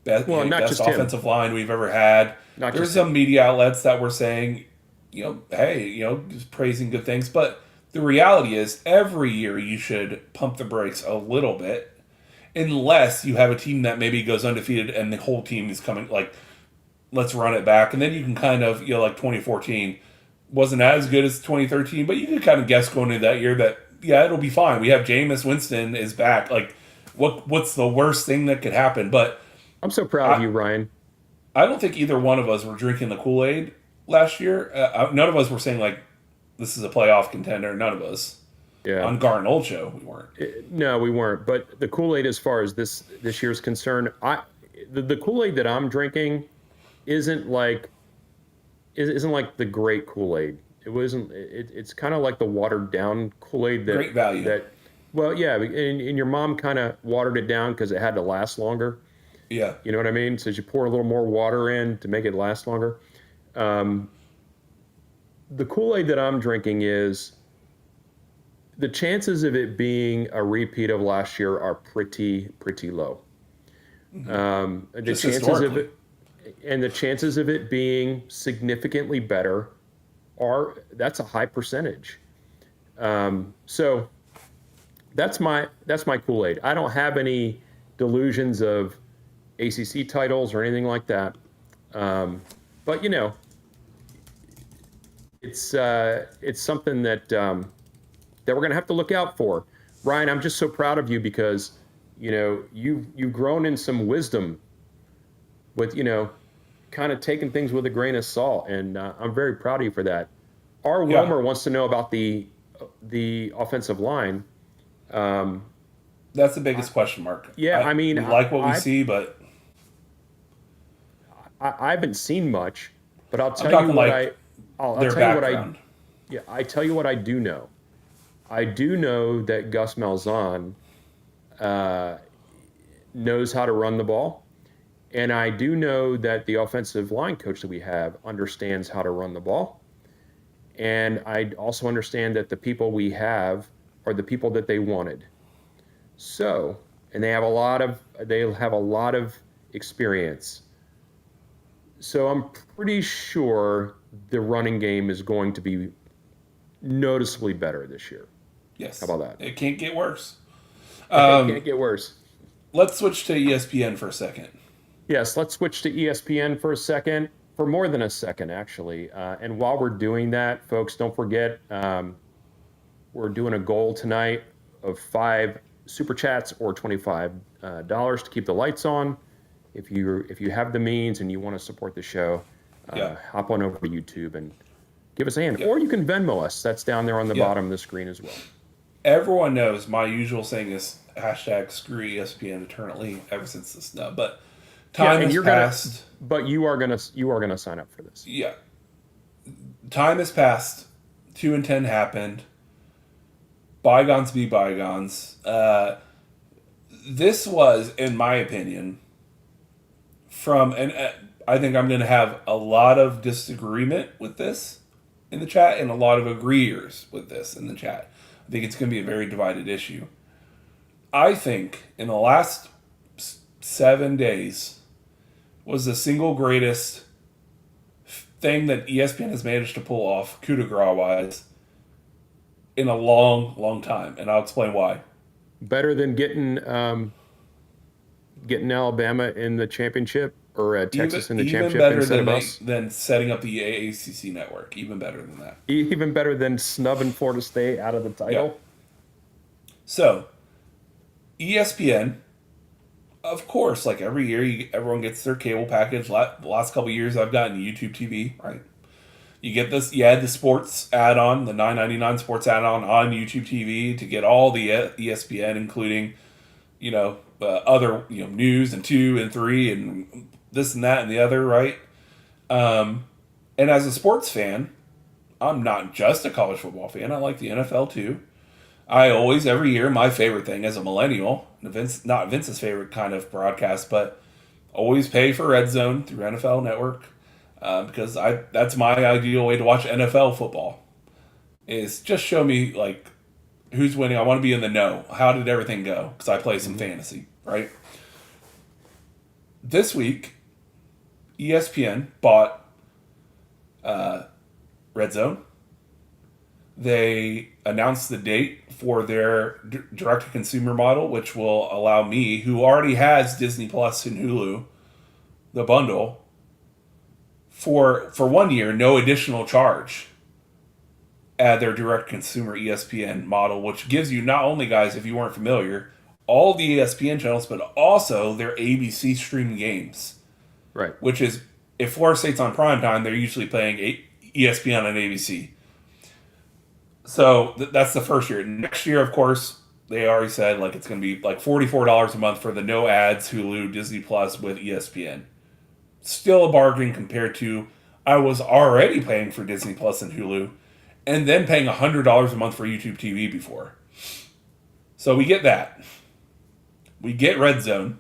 Well, not Best just him. offensive line we've ever had. Not There's just some him. media outlets that were saying, hey, just praising good things. But the reality is, every year you should pump the brakes a little bit, unless you have a team that maybe goes undefeated and the whole team is coming like, let's run it back, and then you can kind of like 2014 wasn't as good as 2013, but you could kind of guess going into that year that it'll be fine. We have Jameis Winston is back. Like, what's the worst thing that could happen? But I'm so proud of you, Ryan. I don't think either one of us were drinking the Kool-Aid last year. None of us were saying like this is a playoff contender. None of us. Yeah. On Gar and Old Show, we weren't. No, we weren't. But the Kool-Aid, as far as this year's concerned, the Kool-Aid that I'm drinking isn't like the great Kool-Aid. It wasn't. It's kind of like the watered down Kool-Aid that Great value. Well, yeah, and your mom kind of watered it down because it had to last longer. Yeah. You know what I mean? So you pour a little more water in to make it last longer. The Kool-Aid that I'm drinking is the chances of it being a repeat of last year are pretty low. The Just chances of it, and the chances of it being significantly better that's a high percentage. So that's my Kool-Aid. I don't have any delusions of ACC titles or anything like that. But it's something that we're going to have to look out for. Ryan, I'm just so proud of you because you've grown in some wisdom with kind of taking things with a grain of salt, and I'm very proud of you for that. R. Wilmer wants to know about the offensive line. That's the biggest question mark. Yeah, we like what we see, but I haven't seen much. But I'll tell you what I'll their tell background. I tell you what I do know. I do know that Gus Malzahn knows how to run the ball. And I do know that the offensive line coach that we have understands how to run the ball. And I also understand that the people we have are the people that they wanted. So, and they have a lot of experience. So I'm pretty sure the running game is going to be noticeably better this year. Yes. How about that? It can't get worse. It can't get worse. Let's switch to ESPN for a second. Yes, let's switch to ESPN for a second, for more than a second, actually. And while we're doing that, folks, don't forget, we're doing a goal tonight of 5 super chats or $25 to keep the lights on. If you have the means and you want to support the show, hop on over to YouTube and give us a hand. Or you can Venmo us. That's down there on the bottom of the screen as well. Everyone knows my usual saying is hashtag screw ESPN eternally ever since the snub. But time has passed. But you are gonna sign up for this. Yeah. Time has passed. 2 and 10 happened. Bygones be bygones. This was, in my opinion, and I think I'm going to have a lot of disagreement with this in the chat and a lot of agreeers with this in the chat. I think it's going to be a very divided issue. I think in the last 7 days was the single greatest thing that ESPN has managed to pull off, coup de grace-wise, in a long, long time. And I'll explain why. Better than getting Alabama in the championship or Texas in the championship instead of us? Than setting up the AACC network. Even better than that. Even better than snubbing Florida State out of the title? Yeah. So, ESPN, of course, like every year, everyone gets their cable package. The last couple of years, I've gotten YouTube TV, right? You get this. You add the sports add-on, the $9.99 sports add-on on YouTube TV to get all the ESPN, including other news and 2 and 3 and this and that and the other, right? And as a sports fan, I'm not just a college football fan. I like the NFL too. I always, every year, my favorite thing as a millennial, not Vince's favorite kind of broadcast, but always pay for Red Zone through NFL Network because that's my ideal way to watch NFL football. Is just show me like who's winning. I want to be in the know. How did everything go? Because I play some fantasy, right? This week, ESPN bought Red Zone. They announced the date for their direct-to-consumer model, which will allow me, who already has Disney Plus and Hulu, the bundle, for 1 year, no additional charge, add their direct-consumer ESPN model, which gives you not only, guys, if you weren't familiar, all the ESPN channels, but also their ABC streaming games. Right. Which is, if Florida State's on primetime, they're usually playing ESPN on ABC. So that's the first year. Next year, of course, they already said like it's going to be like $44 a month for the no ads Hulu, Disney Plus with ESPN. Still a bargain compared to I was already paying for Disney Plus and Hulu, and then paying $100 a month for YouTube TV before. So we get that. We get Red Zone,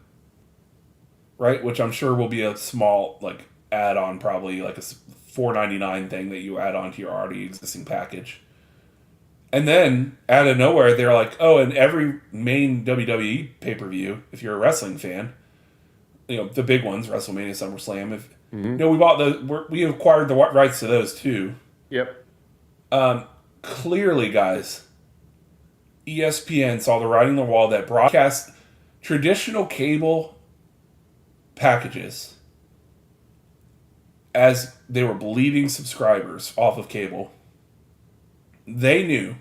right? Which I'm sure will be a small like add-on, probably like a $4.99 thing that you add on to your already existing package. And then, out of nowhere, they're like, oh, and every main WWE pay-per-view, if you're a wrestling fan, the big ones, WrestleMania, SummerSlam, we acquired the rights to those too. Yep. Clearly, guys, ESPN saw the writing on the wall that broadcast traditional cable packages as they were bleeding subscribers off of cable. They knew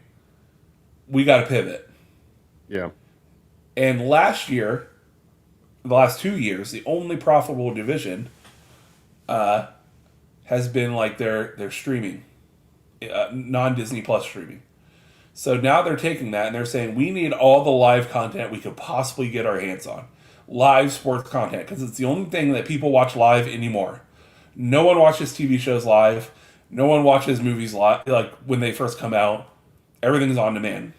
we got to pivot. Yeah. And last year, the last 2 years, the only profitable division has been like their streaming, non-Disney Plus streaming. So now they're taking that and they're saying we need all the live content we could possibly get our hands on. Live sports content, because it's the only thing that people watch live anymore. No one watches TV shows live. No one watches movies live, like when they first come out. Everything's on demand.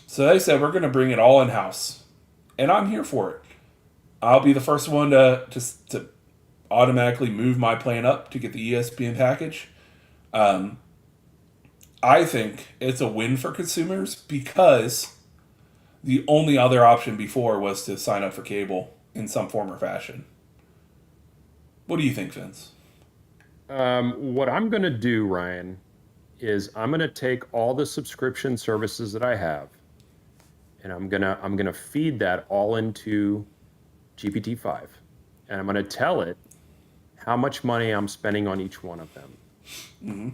So they said, we're going to bring it all in-house. And I'm here for it. I'll be the first one to automatically move my plan up to get the ESPN package. I think it's a win for consumers because the only other option before was to sign up for cable in some form or fashion. What do you think, Vince? What I'm going to do, Ryan, is I'm going to take all the subscription services that I have, and I'm gonna feed that all into GPT-5, and I'm going to tell it how much money I'm spending on each one of them. Mm-hmm.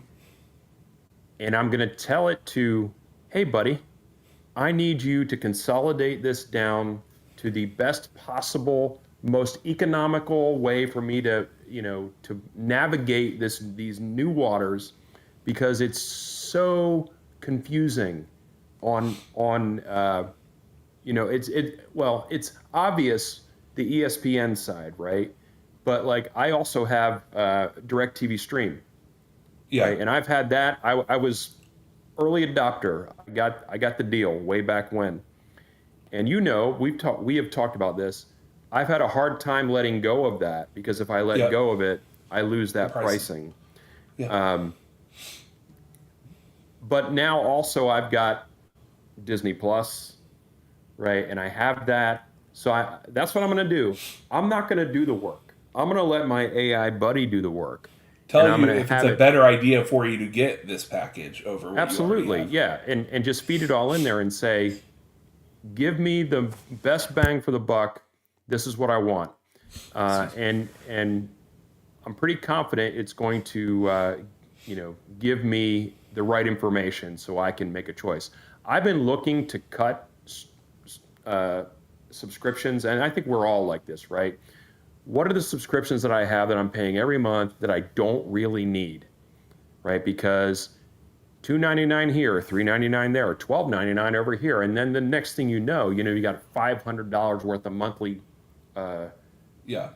And I'm going to tell it to, hey, buddy, I need you to consolidate this down to the best possible, most economical way for me to navigate these new waters, because it's so confusing it's obvious the ESPN side, right? But like I also have DirecTV Stream. Yeah. Right? And I've had that. I was early adopter. I got the deal way back when. And we have talked about this. I've had a hard time letting go of that because if I let go of it, I lose that pricing. Yeah. But now also I've got Disney Plus, right? And I have that. So that's what I'm going to do. I'm not going to do the work. I'm going to let my AI buddy do the work. Tell you if it's a better idea for you to get this package over what absolutely, you already have. Yeah. And just feed it all in there and say, give me the best bang for the buck. This is what I want. And I'm pretty confident it's going to, give me the right information so I can make a choice. I've been looking to cut subscriptions, and I think we're all like this, right? What are the subscriptions that I have that I'm paying every month that I don't really need? right? Because $2.99 here, $3.99 there, $12.99 over here, and then the next thing you know, you got $500 worth of monthly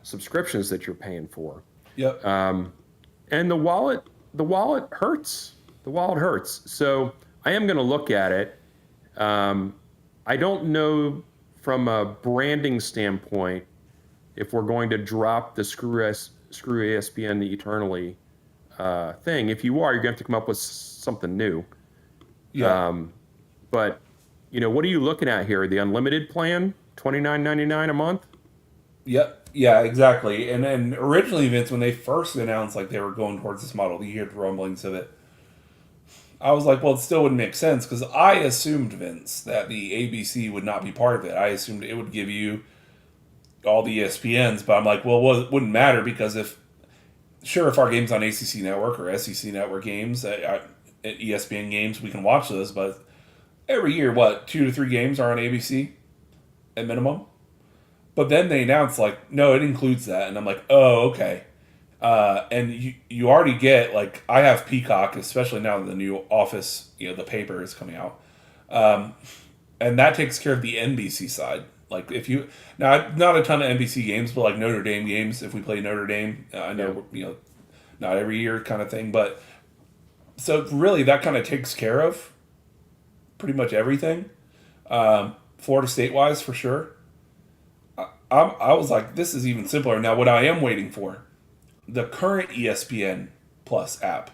subscriptions that you're paying for. Yep. And the wallet hurts. The wallet hurts. So I am going to look at it. I don't know from a branding standpoint if we're going to drop the screw ESPN eternally thing. If you are, you're going to have to come up with something new. Yeah. But what are you looking at here? The unlimited plan, $29.99 a month. Yep. Yeah, exactly. And then originally, Vince, when they first announced like they were going towards this model, you heard rumblings of it. I was like, well, it still wouldn't make sense because I assumed, Vince, that the ABC would not be part of it. I assumed it would give you all the ESPNs, but I'm like, well, it wouldn't matter because if our games on ACC Network or SEC Network games, at ESPN games, we can watch those, but every year, 2 to 3 games are on ABC at minimum? But then they announced, like, no, it includes that. And I'm like, oh, okay. And you already get, like, I have Peacock, especially now that the new Office, the paper is coming out. And that takes care of the NBC side. Like, not a ton of NBC games, but, like, Notre Dame games, if we play Notre Dame, I know, not every year kind of thing. But, so really, that kind of takes care of pretty much everything. Florida State-wise, for sure. I was like, this is even simpler. Now, what I am waiting for, the current ESPN Plus app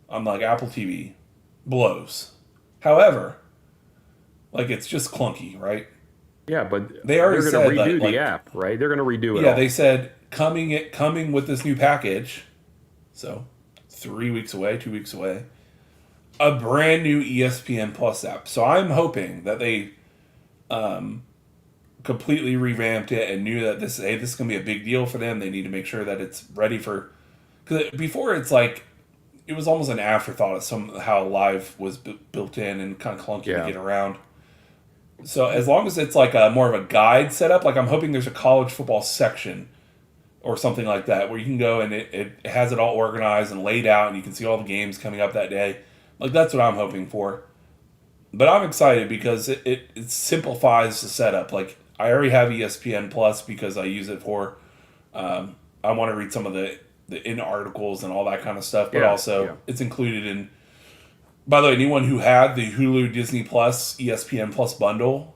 on like Apple TV blows. However, like it's just clunky, right? Yeah, but they're going to redo the app, right? They're going to redo it. Yeah, they said coming with this new package. So 3 weeks away, 2 weeks away, a brand new ESPN Plus app. So I'm hoping that they completely revamped it and knew that this is going to be a big deal for them. They need to make sure that it's ready for... Because before it's like... It was almost an afterthought of somehow live was built in and kind of clunky to get around. So as long as it's like a more of a guide setup, like I'm hoping there's a college football section or something like that where you can go and it has it all organized and laid out and you can see all the games coming up that day. Like that's what I'm hoping for. But I'm excited because it simplifies the setup. Like I already have ESPN Plus because I use it for, I want to read some of the in articles and all that kind of stuff, but it's included in, by the way, anyone who had the Hulu Disney Plus ESPN Plus bundle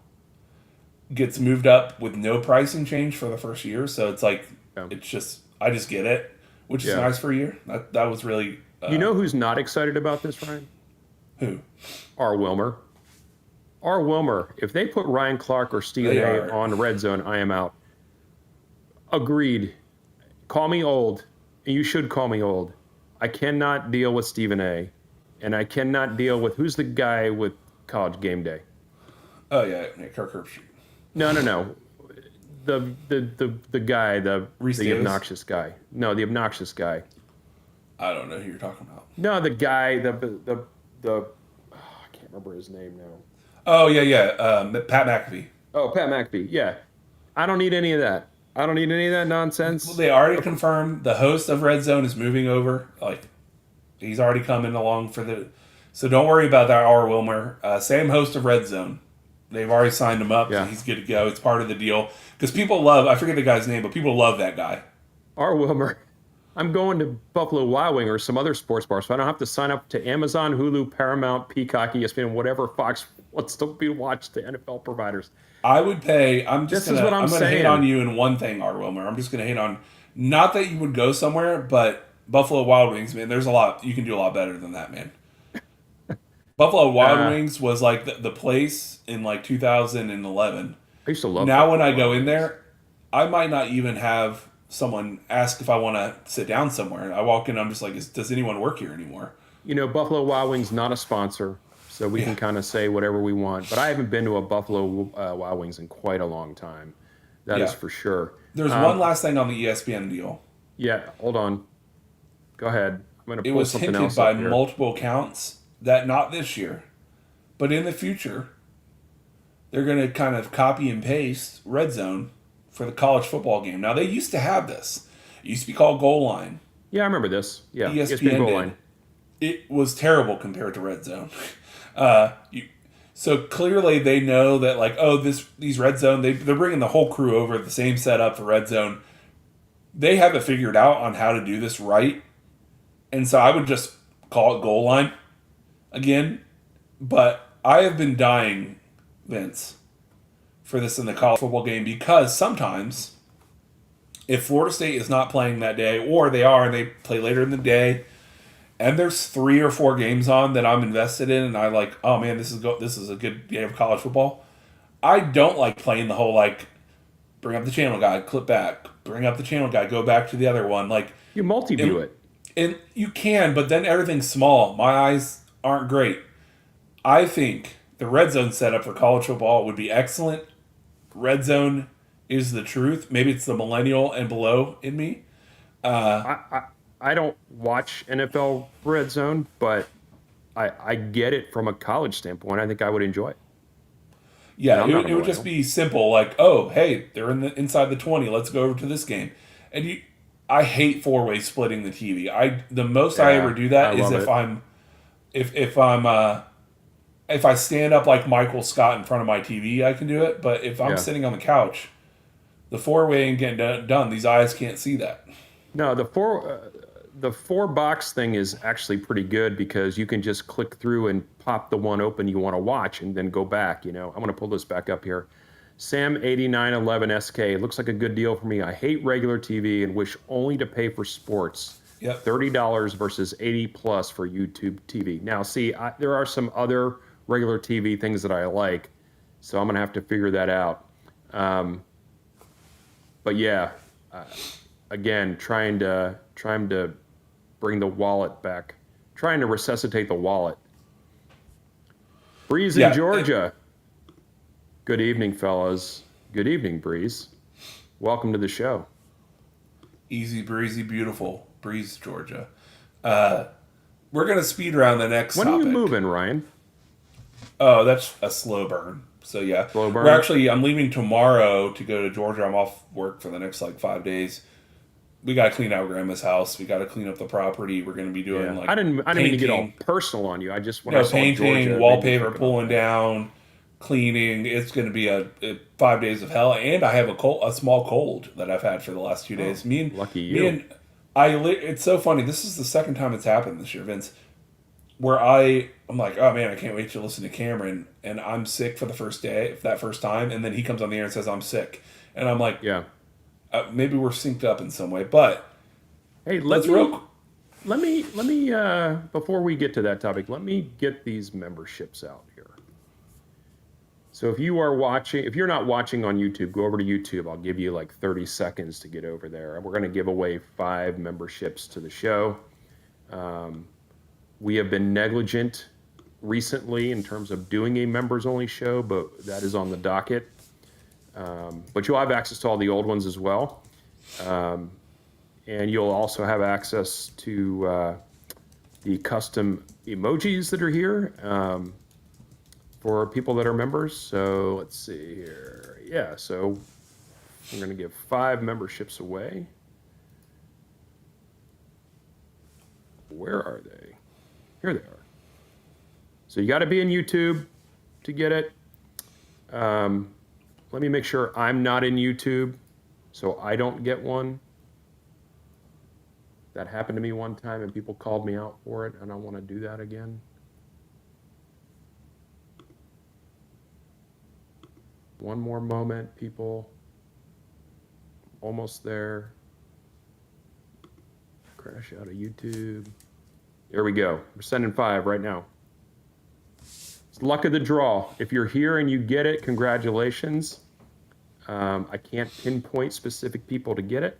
gets moved up with no pricing change for the first year. So it's like, it's just, I just get it, which is nice for a year. That was really... you know who's not excited about this, Ryan? Who? R. Wilmer. R. Wilmer, if they put Ryan Clark or Stephen A. on Red Zone, I am out. Agreed. Call me old. You should call me old. I cannot deal with Stephen A. And I cannot deal with... Who's the guy with College Game Day? Oh, yeah, Kirk Herbstreit. No. The guy, the obnoxious guy. No, the obnoxious guy. I don't know who you're talking about. No, the guy, I can't remember his name now. Oh, yeah. Pat McAfee. Oh, Pat McAfee, yeah. I don't need any of that. I don't need any of that nonsense. Well, they already confirmed the host of Red Zone is moving over. Like, he's already coming along for the... So don't worry about that, R. Wilmer. Same host of Red Zone. They've already signed him up. Yeah. So he's good to go. It's part of the deal. Because people love... I forget the guy's name, but people love that guy. R. Wilmer. I'm going to Buffalo Wild Wing or some other sports bar, so I don't have to sign up to Amazon, Hulu, Paramount, Peacock, ESPN, whatever Fox wants to be watched, the NFL providers. I would pay... I'm going to hate on you in one thing, R. Wilmer. I'm just going to hate on... Not that you would go somewhere, but Buffalo Wild Wings, man, there's a lot... You can do a lot better than that, man. Buffalo Wild Wings was like the place in like 2011. I used to love Now when I go in there, I might not even have someone ask if I want to sit down somewhere. I walk in, I'm just like, does anyone work here anymore? Buffalo Wild Wings not a sponsor, so we can kind of say whatever we want. But I haven't been to a Buffalo Wild Wings in quite a long time. That is for sure. There's one last thing on the ESPN deal. Yeah, hold on. Go ahead. I'm going to pull it was something hinted else by up here. Multiple accounts that not this year, but in the future, they're going to kind of copy and paste Red Zone for the college football game. Now, they used to have this. It used to be called Goal Line. Yeah, I remember this. Yeah, ESPN Goal did. Line. it was terrible compared to Red Zone. So clearly they know that, like, oh, these Red Zone, they're bringing the whole crew over, the same setup for Red Zone. They have it figured out on how to do this right. And so I would just call it goal line again. But I have been dying, Vince, for this in the college football game, because sometimes if Florida State is not playing that day, or they are and they play later in the day, and there's 3 or 4 games on that I'm invested in, and I like, oh man, this is a good game of college football. I don't like playing the whole, like, bring up the channel guide, clip back, bring up the channel guide, go back to the other one. Like, You multi-view it. And you can, but then everything's small. My eyes aren't great. I think the red zone setup for college football would be excellent. Red zone is the truth. Maybe it's the millennial and below in me. I don't watch NFL Red Zone, but I get it from a college standpoint. I think I would enjoy it. Yeah, it would just be simple, like, oh, hey, they're inside the 20. Let's go over to this game. And I hate 4-way splitting the TV. The most I ever do that is if I stand up like Michael Scott in front of my TV, I can do it. But if I'm sitting on the couch, the 4-way ain't getting done. These eyes can't see that. No, the 4-box thing is actually pretty good because you can just click through and pop the one open you want to watch and then go back. I'm going to pull this back up here. Sam8911SK, looks like a good deal for me. I hate regular TV and wish only to pay for sports. Yep. $30 versus $80+ for YouTube TV. Now, see, there are some other regular TV things that I like, so I'm going to have to figure that out. But yeah, again, trying to bring the wallet back, trying to resuscitate the wallet. Breeze in Georgia. Good evening, fellas. Good evening, Breeze. Welcome to the show. Easy, breezy, beautiful. Breeze, Georgia. We're going to speed around the next topic. When are you moving, Ryan? Oh, that's a slow burn. So, yeah. Slow burn? I'm leaving tomorrow to go to Georgia. I'm off work for the next, 5 days. We got to clean out Grandma's house. We got to clean up the property. We're going to be doing, I didn't mean to get all personal on you. I just want to painting, Georgia, wallpaper pulling down, cleaning. It's going to be a 5 days of hell. And I have a small cold that I've had for the last 2 days. Lucky you. It's so funny. This is the second time it's happened this year, Vince, where I'm like, oh man, I can't wait to listen to Cameron, and I'm sick for the first time, and then he comes on the air and says I'm sick, and I'm like, yeah, maybe we're synced up in some way. But hey, let me before we get to that topic, let me get these memberships out here. So if you're not watching on YouTube, go over to YouTube. I'll give you 30 seconds to get over there. We're going to give away 5 memberships to the show. We have been negligent recently in terms of doing a members-only show, but that is on the docket. But you'll have access to all the old ones as well. And you'll also have access to the custom emojis that are here for people that are members. So let's see here. Yeah, so I'm going to give 5 memberships away. Where are they? Here they are. So you got to be in YouTube to get it. Let me make sure I'm not in YouTube so I don't get one. That happened to me one time and people called me out for it, and I want to do that again. One more moment, people. Almost there. Crash out of YouTube. There we go. We're sending 5 right now. It's luck of the draw. If you're here and you get it, congratulations. I can't pinpoint specific people to get it.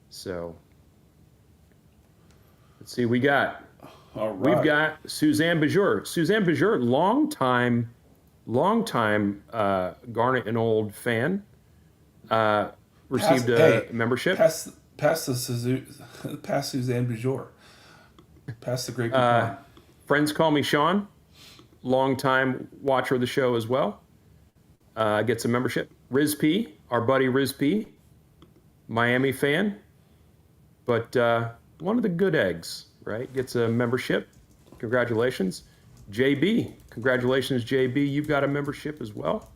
So let's see. We've got Suzanne Bajor. Suzanne Bajor, long time Garnet and Old fan. Received a membership. Pass Suzanne Bajor. Pass the great Poupon. Friends call me Sean. Long-time watcher of the show as well. Gets a membership. Riz P, our buddy Riz P, Miami fan, but one of the good eggs. right, gets a membership. Congratulations. JB, congratulations, JB. You've got a membership as well.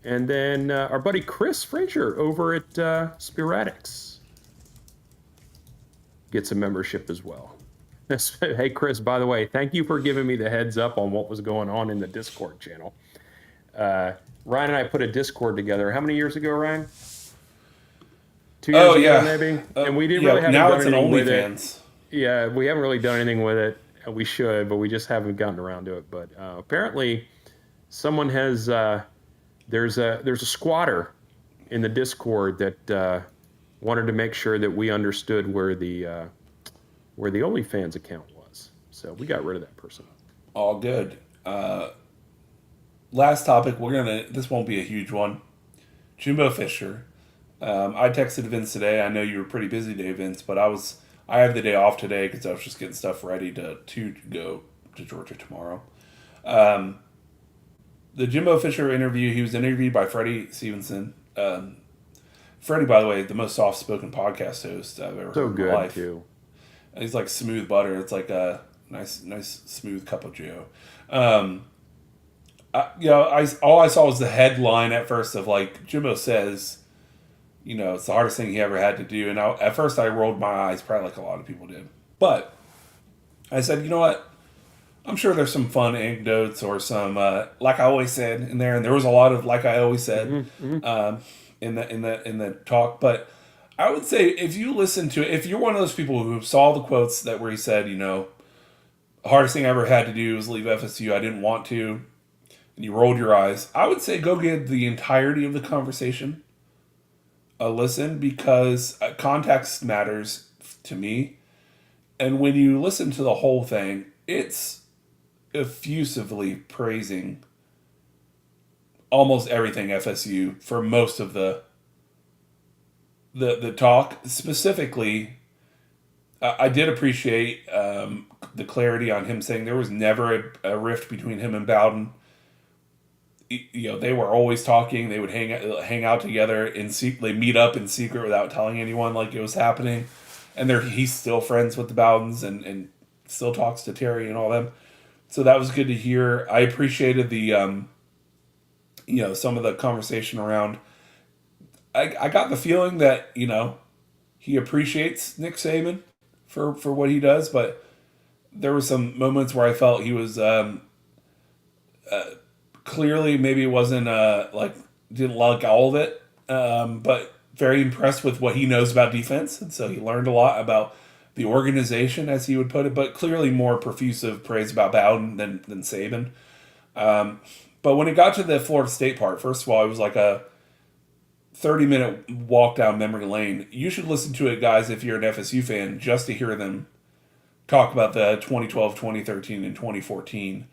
And then our buddy Chris Frazier over at Spiratics gets a membership as well. Hey, Chris, by the way, thank you for giving me the heads up on what was going on in the Discord channel. Ryan and I put a Discord together. How many years ago, Ryan? 2 years ago, maybe? And we didn't really have now done it's an anything with OnlyFans. it. Yeah, we haven't really done anything with it. We should, but we just haven't gotten around to it. But apparently, someone has there's a squatter in the Discord that wanted to make sure that we understood where the OnlyFans account was. So we got rid of that person. All good. Last topic. This won't be a huge one. Jimbo Fisher. I texted Vince today. I know you were pretty busy today, Vince, but I have the day off today because I was just getting stuff ready to go to Georgia tomorrow. The Jimbo Fisher interview, he was interviewed by Freddie Stevenson. Freddie, by the way, the most soft-spoken podcast host I've ever heard in my life. Too. He's like smooth butter. It's like a nice smooth cup of Joe. All I saw was the headline at first of like Jimbo says, it's the hardest thing he ever had to do. And at first I rolled my eyes, probably like a lot of people did. But I said, you know what? I'm sure there's some fun anecdotes or some, like I always said in there. And there was a lot of, like I always said, in the talk. But I would say if you listen to it, if you're one of those people who saw the quotes that where he said, the hardest thing I ever had to do was leave FSU. I didn't want to. And you rolled your eyes. I would say go get the entirety of the conversation. Listen, because context matters to me. And when you listen to the whole thing, it's effusively praising almost everything FSU for most of the talk. Specifically, I did appreciate the clarity on him saying there was never a rift between him and Bowden. They were always talking. They would hang out together in secret. They meet up in secret without telling anyone like it was happening. And he's still friends with the Bowdens and still talks to Terry and all them. So that was good to hear. I appreciated the some of the conversation around. I got the feeling that he appreciates Nick Saban for what he does, but there were some moments where I felt he was. Clearly, maybe it wasn't didn't like all of it, but very impressed with what he knows about defense, and so he learned a lot about the organization, as he would put it. But clearly, more profusive praise about Bowden than Saban. But when it got to the Florida State part, first of all, it was like a 30-minute walk down memory lane. You should listen to it, guys, if you're an FSU fan, just to hear them talk about the 2012, 2013, and 2014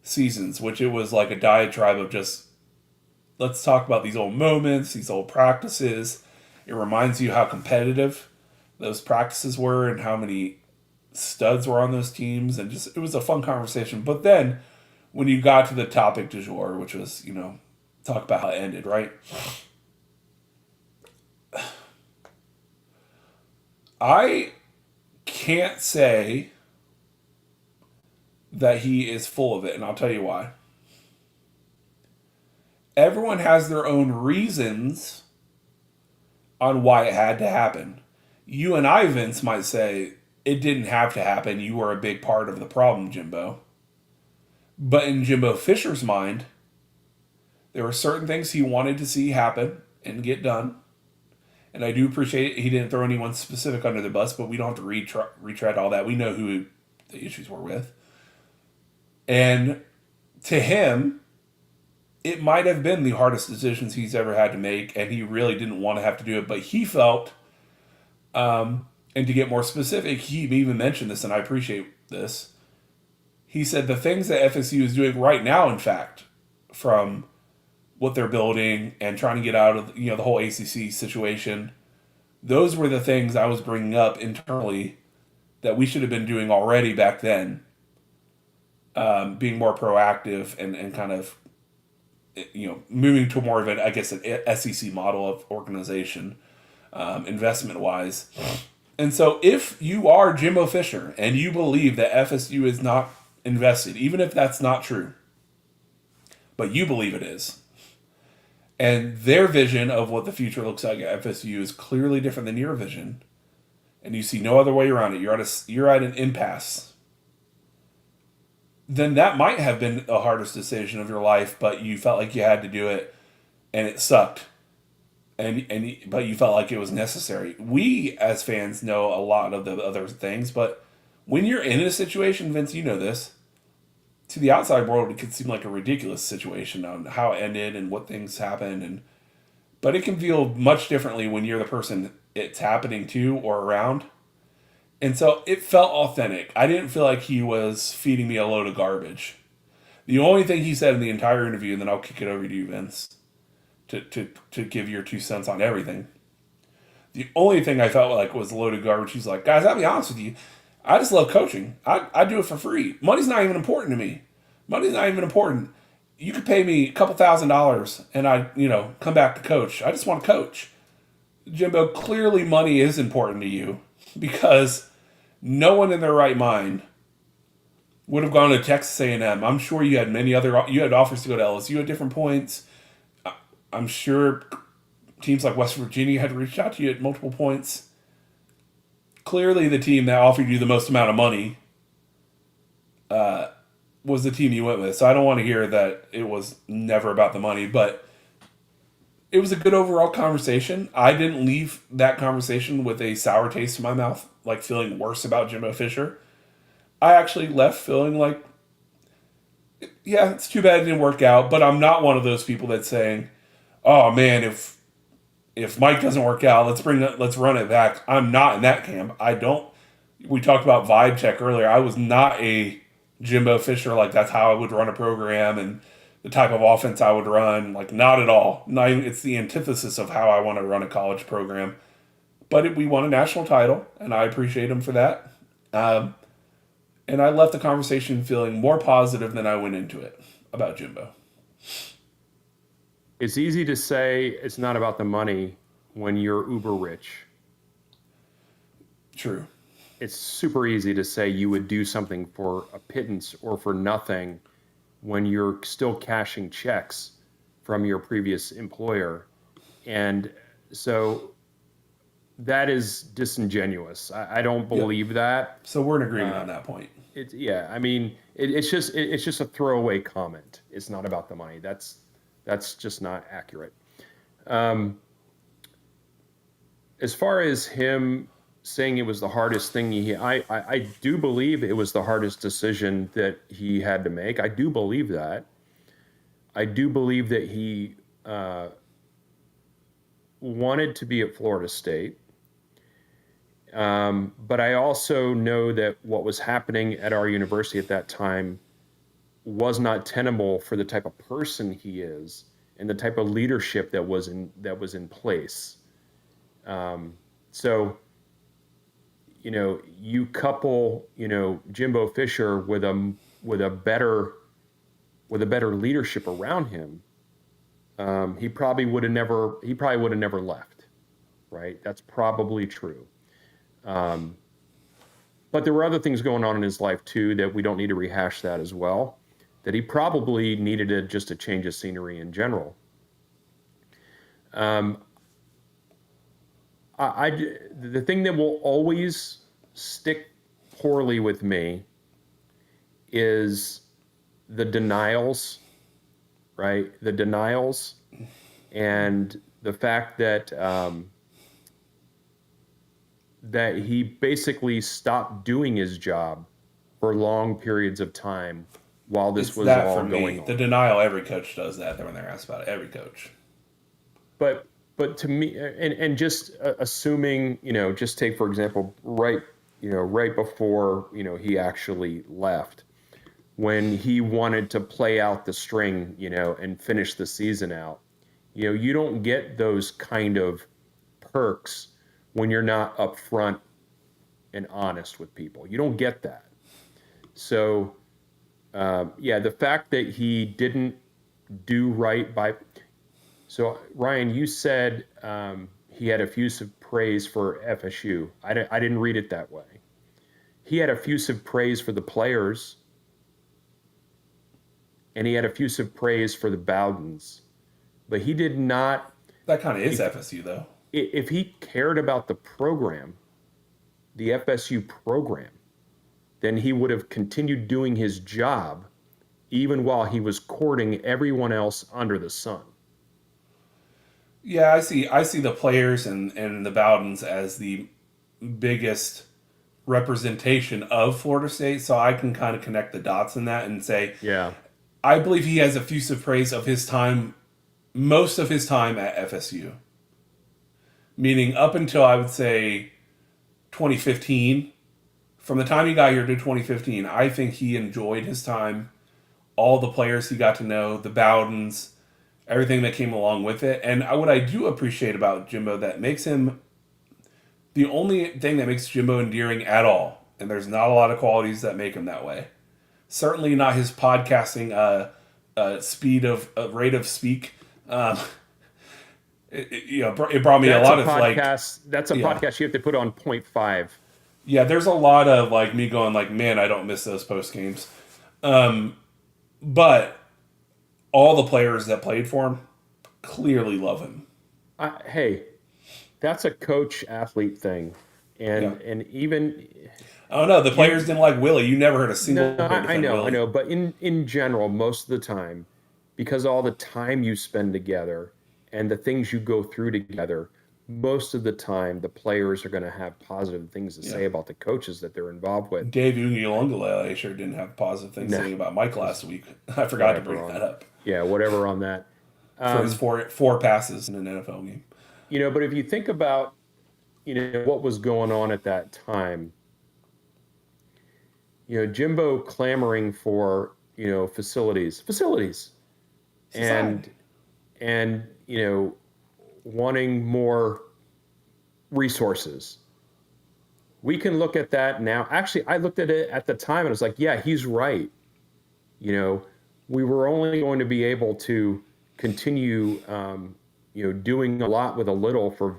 seasons, which it was like a diatribe of just, let's talk about these old moments, these old practices. It reminds you how competitive those practices were and how many studs were on those teams, and just it was a fun conversation. But then when you got to the topic du jour, which was, talk about how it ended, right? I can't say that he is full of it, and I'll tell you why. Everyone has their own reasons on why it had to happen. You and I, Vince, might say, it didn't have to happen. You were a big part of the problem, Jimbo. But in Jimbo Fisher's mind, there were certain things he wanted to see happen and get done. And I do appreciate he didn't throw anyone specific under the bus, but we don't have to retread all that. We know who the issues were with. And to him, it might have been the hardest decisions he's ever had to make, and he really didn't want to have to do it. But he felt, and to get more specific, he even mentioned this, and I appreciate this. He said the things that FSU is doing right now, in fact, from what they're building and trying to get out of the whole ACC situation, those were the things I was bringing up internally that we should have been doing already back then. Being more proactive and kind of, moving to more of an SEC model of organization, investment-wise. And so if you are Jimbo Fisher and you believe that FSU is not invested, even if that's not true, but you believe it is, and their vision of what the future looks like at FSU is clearly different than your vision, and you see no other way around it, you're at an impasse, then that might have been the hardest decision of your life, but you felt like you had to do it, and it sucked. But you felt like it was necessary. We as fans know a lot of the other things, but when you're in a situation, Vince, you know this. To the outside world, it could seem like a ridiculous situation on how it ended and what things happened, but it can feel much differently when you're the person it's happening to or around. And so it felt authentic. I didn't feel like he was feeding me a load of garbage. The only thing he said in the entire interview, and then I'll kick it over to you, Vince, to give your 2 cents on everything. The only thing I felt like was a load of garbage. He's like, guys, I'll be honest with you. I just love coaching. I do it for free. Money's not even important to me. Money's not even important. You could pay me a couple $1,000s and I, come back to coach. I just want to coach. Jimbo, clearly money is important to you because no one in their right mind would have gone to Texas A&M. I'm sure you had you had offers to go to LSU at different points. I'm sure teams like West Virginia had reached out to you at multiple points. Clearly the team that offered you the most amount of money was the team you went with. So I don't want to hear that it was never about the money, but it was a good overall conversation. I didn't leave that conversation with a sour taste in my mouth, like feeling worse about Jimbo Fisher. I actually left feeling like, yeah, it's too bad it didn't work out, but I'm not one of those people that's saying, oh man, if Mike doesn't work out, let's run it back. I'm not in that camp. We talked about vibe check earlier. I was not a Jimbo Fisher, like that's how I would run a program and the type of offense I would run, like not at all. Not even, it's the antithesis of how I want to run a college program. But we won a national title, and I appreciate him for that. And I left the conversation feeling more positive than I went into it about Jimbo. It's easy to say it's not about the money when you're uber rich. True. It's super easy to say you would do something for a pittance or for nothing when you're still cashing checks from your previous employer. And so that is disingenuous. I don't believe that. So we're in agreement on that point. It's just a throwaway comment. It's not about the money. That's just not accurate. As far as him saying it was the hardest thing I do believe it was the hardest decision that he had to make. I do believe that. I do believe that he wanted to be at Florida State. But I also know that what was happening at our university at that time was not tenable for the type of person he is and the type of leadership that was in place. So, you couple, Jimbo Fisher with a better leadership around him. He probably would have never left, right? That's probably true. But there were other things going on in his life too that we don't need to rehash that as well. That he probably needed just a change of scenery in general. The thing that will always stick poorly with me is the denials, right? The denials and the fact that that he basically stopped doing his job for long periods of time while this was all going on. The denial, every coach does that when they're asked about it. Every coach. But to me, and just assuming, just take for example, right before he actually left, when he wanted to play out the string, and finish the season out, you don't get those kind of perks when you're not upfront and honest with people. You don't get that. So, the fact that he didn't do right by. So, Ryan, you said he had effusive praise for FSU. I didn't read it that way. He had effusive praise for the players, and he had effusive praise for the Bowdens. But he did not. That kind of is FSU, though. If he cared about the program, the FSU program, then he would have continued doing his job even while he was courting everyone else under the sun. Yeah, I see the players and the Bowdens as the biggest representation of Florida State, so I can kind of connect the dots in that and say, yeah, I believe he has effusive praise of his time, most of his time at FSU. Meaning up until, I would say, 2015. From the time he got here to 2015, I think he enjoyed his time. All the players he got to know, the Bowdens, everything that came along with it. And what I do appreciate about Jimbo that makes him, the only thing that makes Jimbo endearing at all, and there's not a lot of qualities that make him that way. Certainly not his podcasting rate of speak. It brought me a lot of podcast. That's a podcast you have to put on 0.5. Yeah, there's a lot of like me going like, man, I don't miss those post games. But all the players that played for him clearly love him. Hey, that's a coach athlete thing, and even. Oh no, the players didn't like Willie. You never heard a single. No, I know, but in general, most of the time, because all the time you spend together and the things you go through together, most of the time the players are going to have positive things to say about the coaches that they're involved with. Dave Uiagalelei sure didn't have positive things to say about Mike last week. I forgot to bring that up. Yeah, whatever on that. For his four passes in an NFL game. But if you think about, what was going on at that time, Jimbo clamoring for, facilities, and wanting more resources. We can look at that now. Actually, I looked at it at the time and I was like, yeah, he's right. We were only going to be able to continue, doing a lot with a little for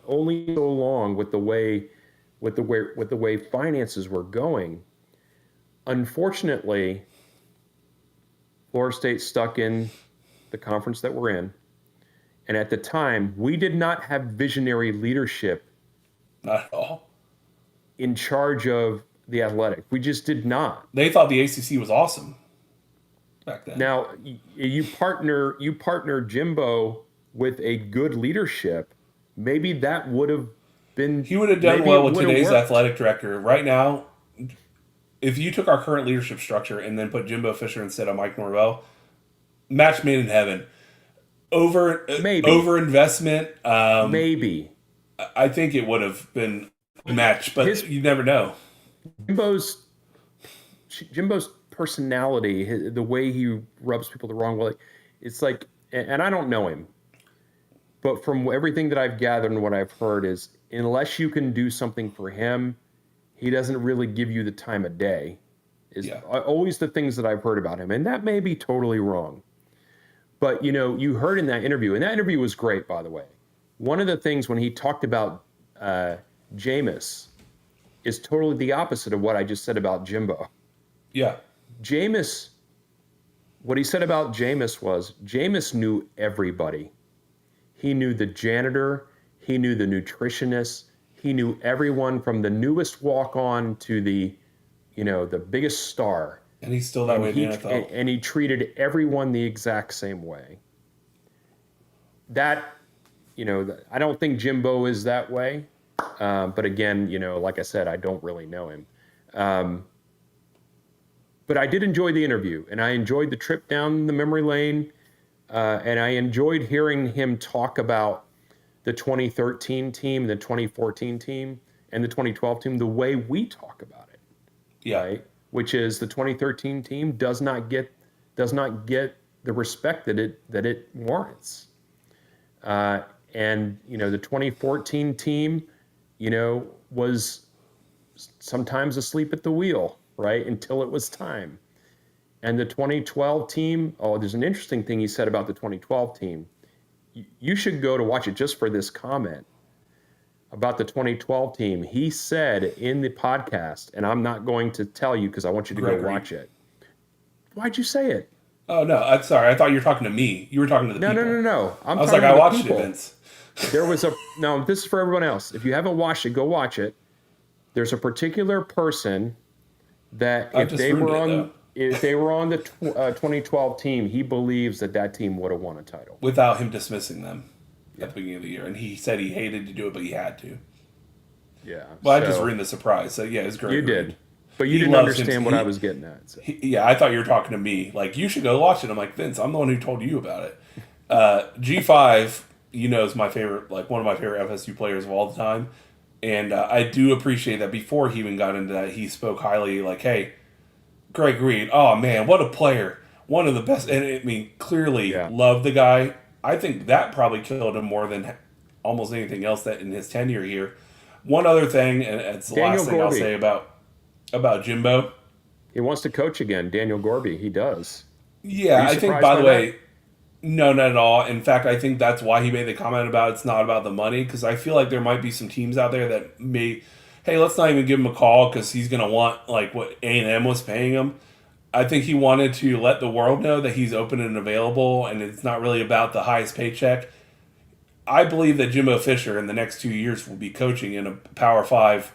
only so long with the way finances were going. Unfortunately, Florida State stuck in the conference that we're in. And at the time, we did not have visionary leadership. Not at all. In charge of the athletic. We just did not. They thought the ACC was awesome back then. Now, you partner Jimbo with a good leadership. Maybe that would have been. He would have done well with today's athletic director. Right now, if you took our current leadership structure and then put Jimbo Fisher instead of Mike Norvell, match made in heaven. Over investment. Maybe. I think it would have been a match, but you never know. Jimbo's personality, the way he rubs people the wrong way, it's like, and I don't know him, but from everything that I've gathered and what I've heard is, unless you can do something for him, he doesn't really give you the time of day. Always the things that I've heard about him, and that may be totally wrong. But, you heard in that interview, and that interview was great, by the way. One of the things when he talked about Jameis is totally the opposite of what I just said about Jimbo. Yeah. Jameis, what he said about Jameis was, Jameis knew everybody. He knew the janitor. He knew the nutritionist. He knew everyone from the newest walk-on to the biggest star. And he's still that way in the NFL. And he treated everyone the exact same way. That, I don't think Jimbo is that way. But again, like I said, I don't really know him. But I did enjoy the interview, and I enjoyed the trip down the memory lane. And I enjoyed hearing him talk about the 2013 team, the 2014 team, and the 2012 team, the way we talk about it. Yeah. Right? Which is the 2013 team does not get the respect that it warrants. And the 2014 team, was sometimes asleep at the wheel, right, until it was time. And the 2012 team, there's an interesting thing he said about the 2012 team. You should go to watch it just for this comment. about the 2012 team. He said in the podcast, and I'm not going to tell you because I want you to go watch it. Why'd you say it? Oh, no, I'm sorry. I thought you were talking to me. You were talking to the people. No. I was like, I watched it, Vince. There was no, this is for everyone else. If you haven't watched it, go watch it. There's a particular person that if they were on the 2012 team, he believes that team would have won a title. Without him dismissing them at the beginning of the year. And he said he hated to do it, but he had to. Yeah. Well, I just ruined the surprise. So, yeah, it's great. You did. But you didn't understand what I was getting at. So. Yeah, I thought you were talking to me. Like, you should go watch it. I'm like, Vince, I'm the one who told you about it. G5, is my favorite, like one of my favorite FSU players of all the time. And I do appreciate that before he even got into that, he spoke highly like, hey, Greg Reed, oh, man, what a player. One of the best. And I mean, clearly loved the guy. I think that probably killed him more than almost anything else that in his tenure here. One other thing, and it's the last thing I'll say about Jimbo. He wants to coach again, Daniel Gorby. He does. Yeah, I think, by the way, no, not at all. In fact, I think that's why he made the comment about it's not about the money, because I feel like there might be some teams out there that hey, let's not even give him a call because he's going to want like what A&M was paying him. I think he wanted to let the world know that he's open and available, and it's not really about the highest paycheck. I believe that Jimbo Fisher in the next 2 years will be coaching in a Power 5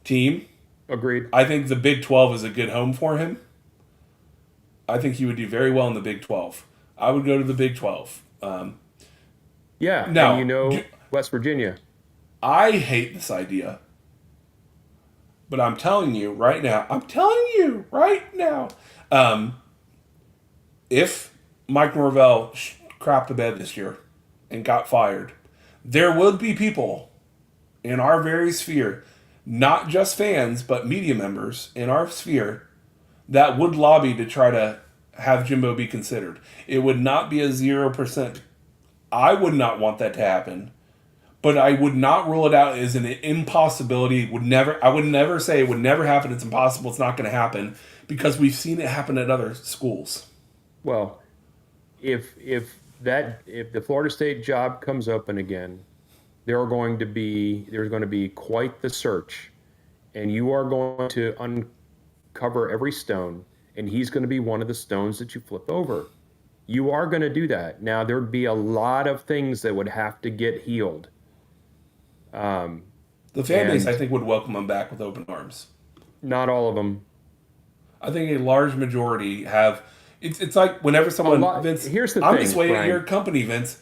team. Agreed. I think the Big 12 is a good home for him. I think he would do very well in the Big 12. I would go to the Big 12. Yeah, now, and West Virginia. I hate this idea. But I'm telling you right now, if Mike Norvell crapped the bed this year and got fired, there would be people in our very sphere, not just fans, but media members in our sphere, that would lobby to try to have Jimbo be considered. It would not be a 0%. I would not want that to happen, but I would not rule it out as an impossibility. I would never say it would never happen. It's impossible. It's not going to happen, because we've seen it happen at other schools. Well, if the Florida State job comes open again, there's going to be quite the search, and you are going to uncover every stone, and he's going to be one of the stones that you flip over. You are going to do that. Now, there would be a lot of things that would have to get healed. The fan base, I think, would welcome him back with open arms. Not all of them. I think a large majority have. It's like whenever someone, Vince, here's the I'm thing, this way at your company, Vince.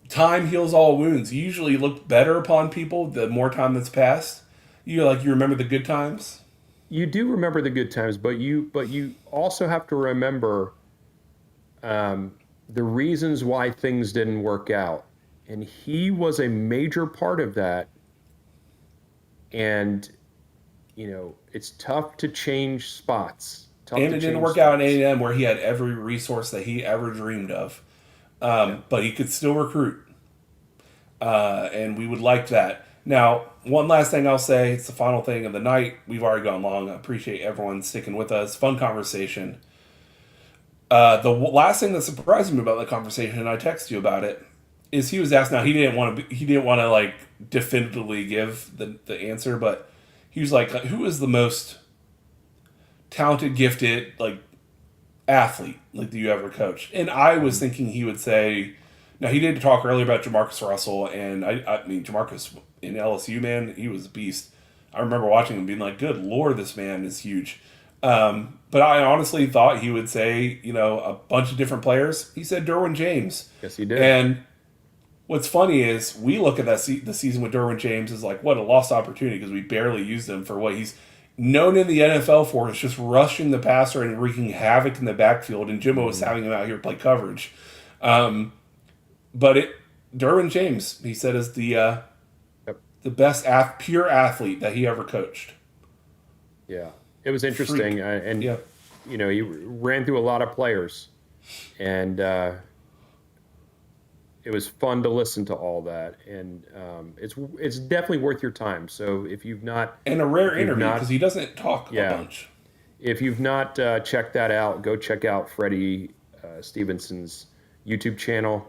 Time heals all wounds. You usually look better upon people the more time that's passed. You remember the good times. You do remember the good times, but you also have to remember the reasons why things didn't work out, and he was a major part of that. And it's tough to change spots. And it didn't work out in A&M, where he had every resource that he ever dreamed of. But he could still recruit. And we would like that. Now, one last thing I'll say, it's the final thing of the night. We've already gone long. I appreciate everyone sticking with us. Fun conversation. The last thing that surprised me about the conversation, and I texted you about it, is he was asked. Now, he didn't want to like definitively give the answer, but he was like, who is the most talented, gifted, like, athlete like that you ever coached? And I was thinking he would say, now he did talk earlier about Jamarcus Russell, and I mean Jamarcus in LSU, man, he was a beast. I remember watching him being like, good Lord, this man is huge. But I honestly thought he would say, a bunch of different players. He said Derwin James. Yes, he did. And what's funny is we look at the season with Derwin James as like, what a lost opportunity, because we barely used him for what he's known in the NFL for, is just rushing the passer and wreaking havoc in the backfield, and Jimbo was having him out here play coverage. But Derwin James, he said, is the best pure athlete that he ever coached. Yeah, it was interesting, he ran through a lot of players, and it was fun to listen to all that, and it's definitely worth your time. So if you've not, and a rare interview, because he doesn't talk a bunch. If you've not checked that out, go check out Freddie Stevenson's YouTube channel.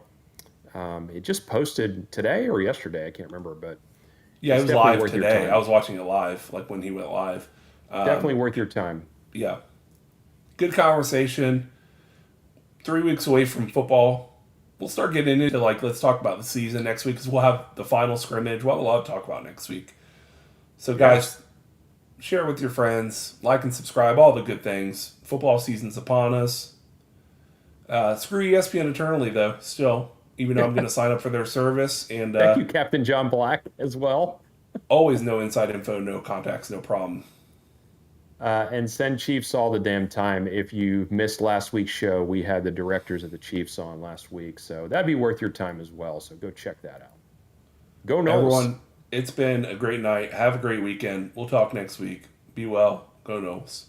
It just posted today or yesterday, I can't remember, but Yeah, it It's was definitely live worth your today. time. I was watching it live, like when he went live. Definitely worth your time. Yeah. Good conversation. 3 weeks away from football. We'll start getting into, like, let's talk about the season next week because we'll have the final scrimmage. We'll have a lot to talk about next week. So, guys, share with your friends, like and subscribe, all the good things. Football season's upon us. Screw ESPN eternally, though, still, even though I'm going to sign up for their service. And Thank you, Captain John Black, as well. always no inside info, no contacts, no problem. And send Chiefs all the damn time. If you missed last week's show, we had the directors of the Chiefs on last week. So that'd be worth your time as well. So go check that out. Go Knowles. Everyone, it's been a great night. Have a great weekend. We'll talk next week. Be well. Go Knowles.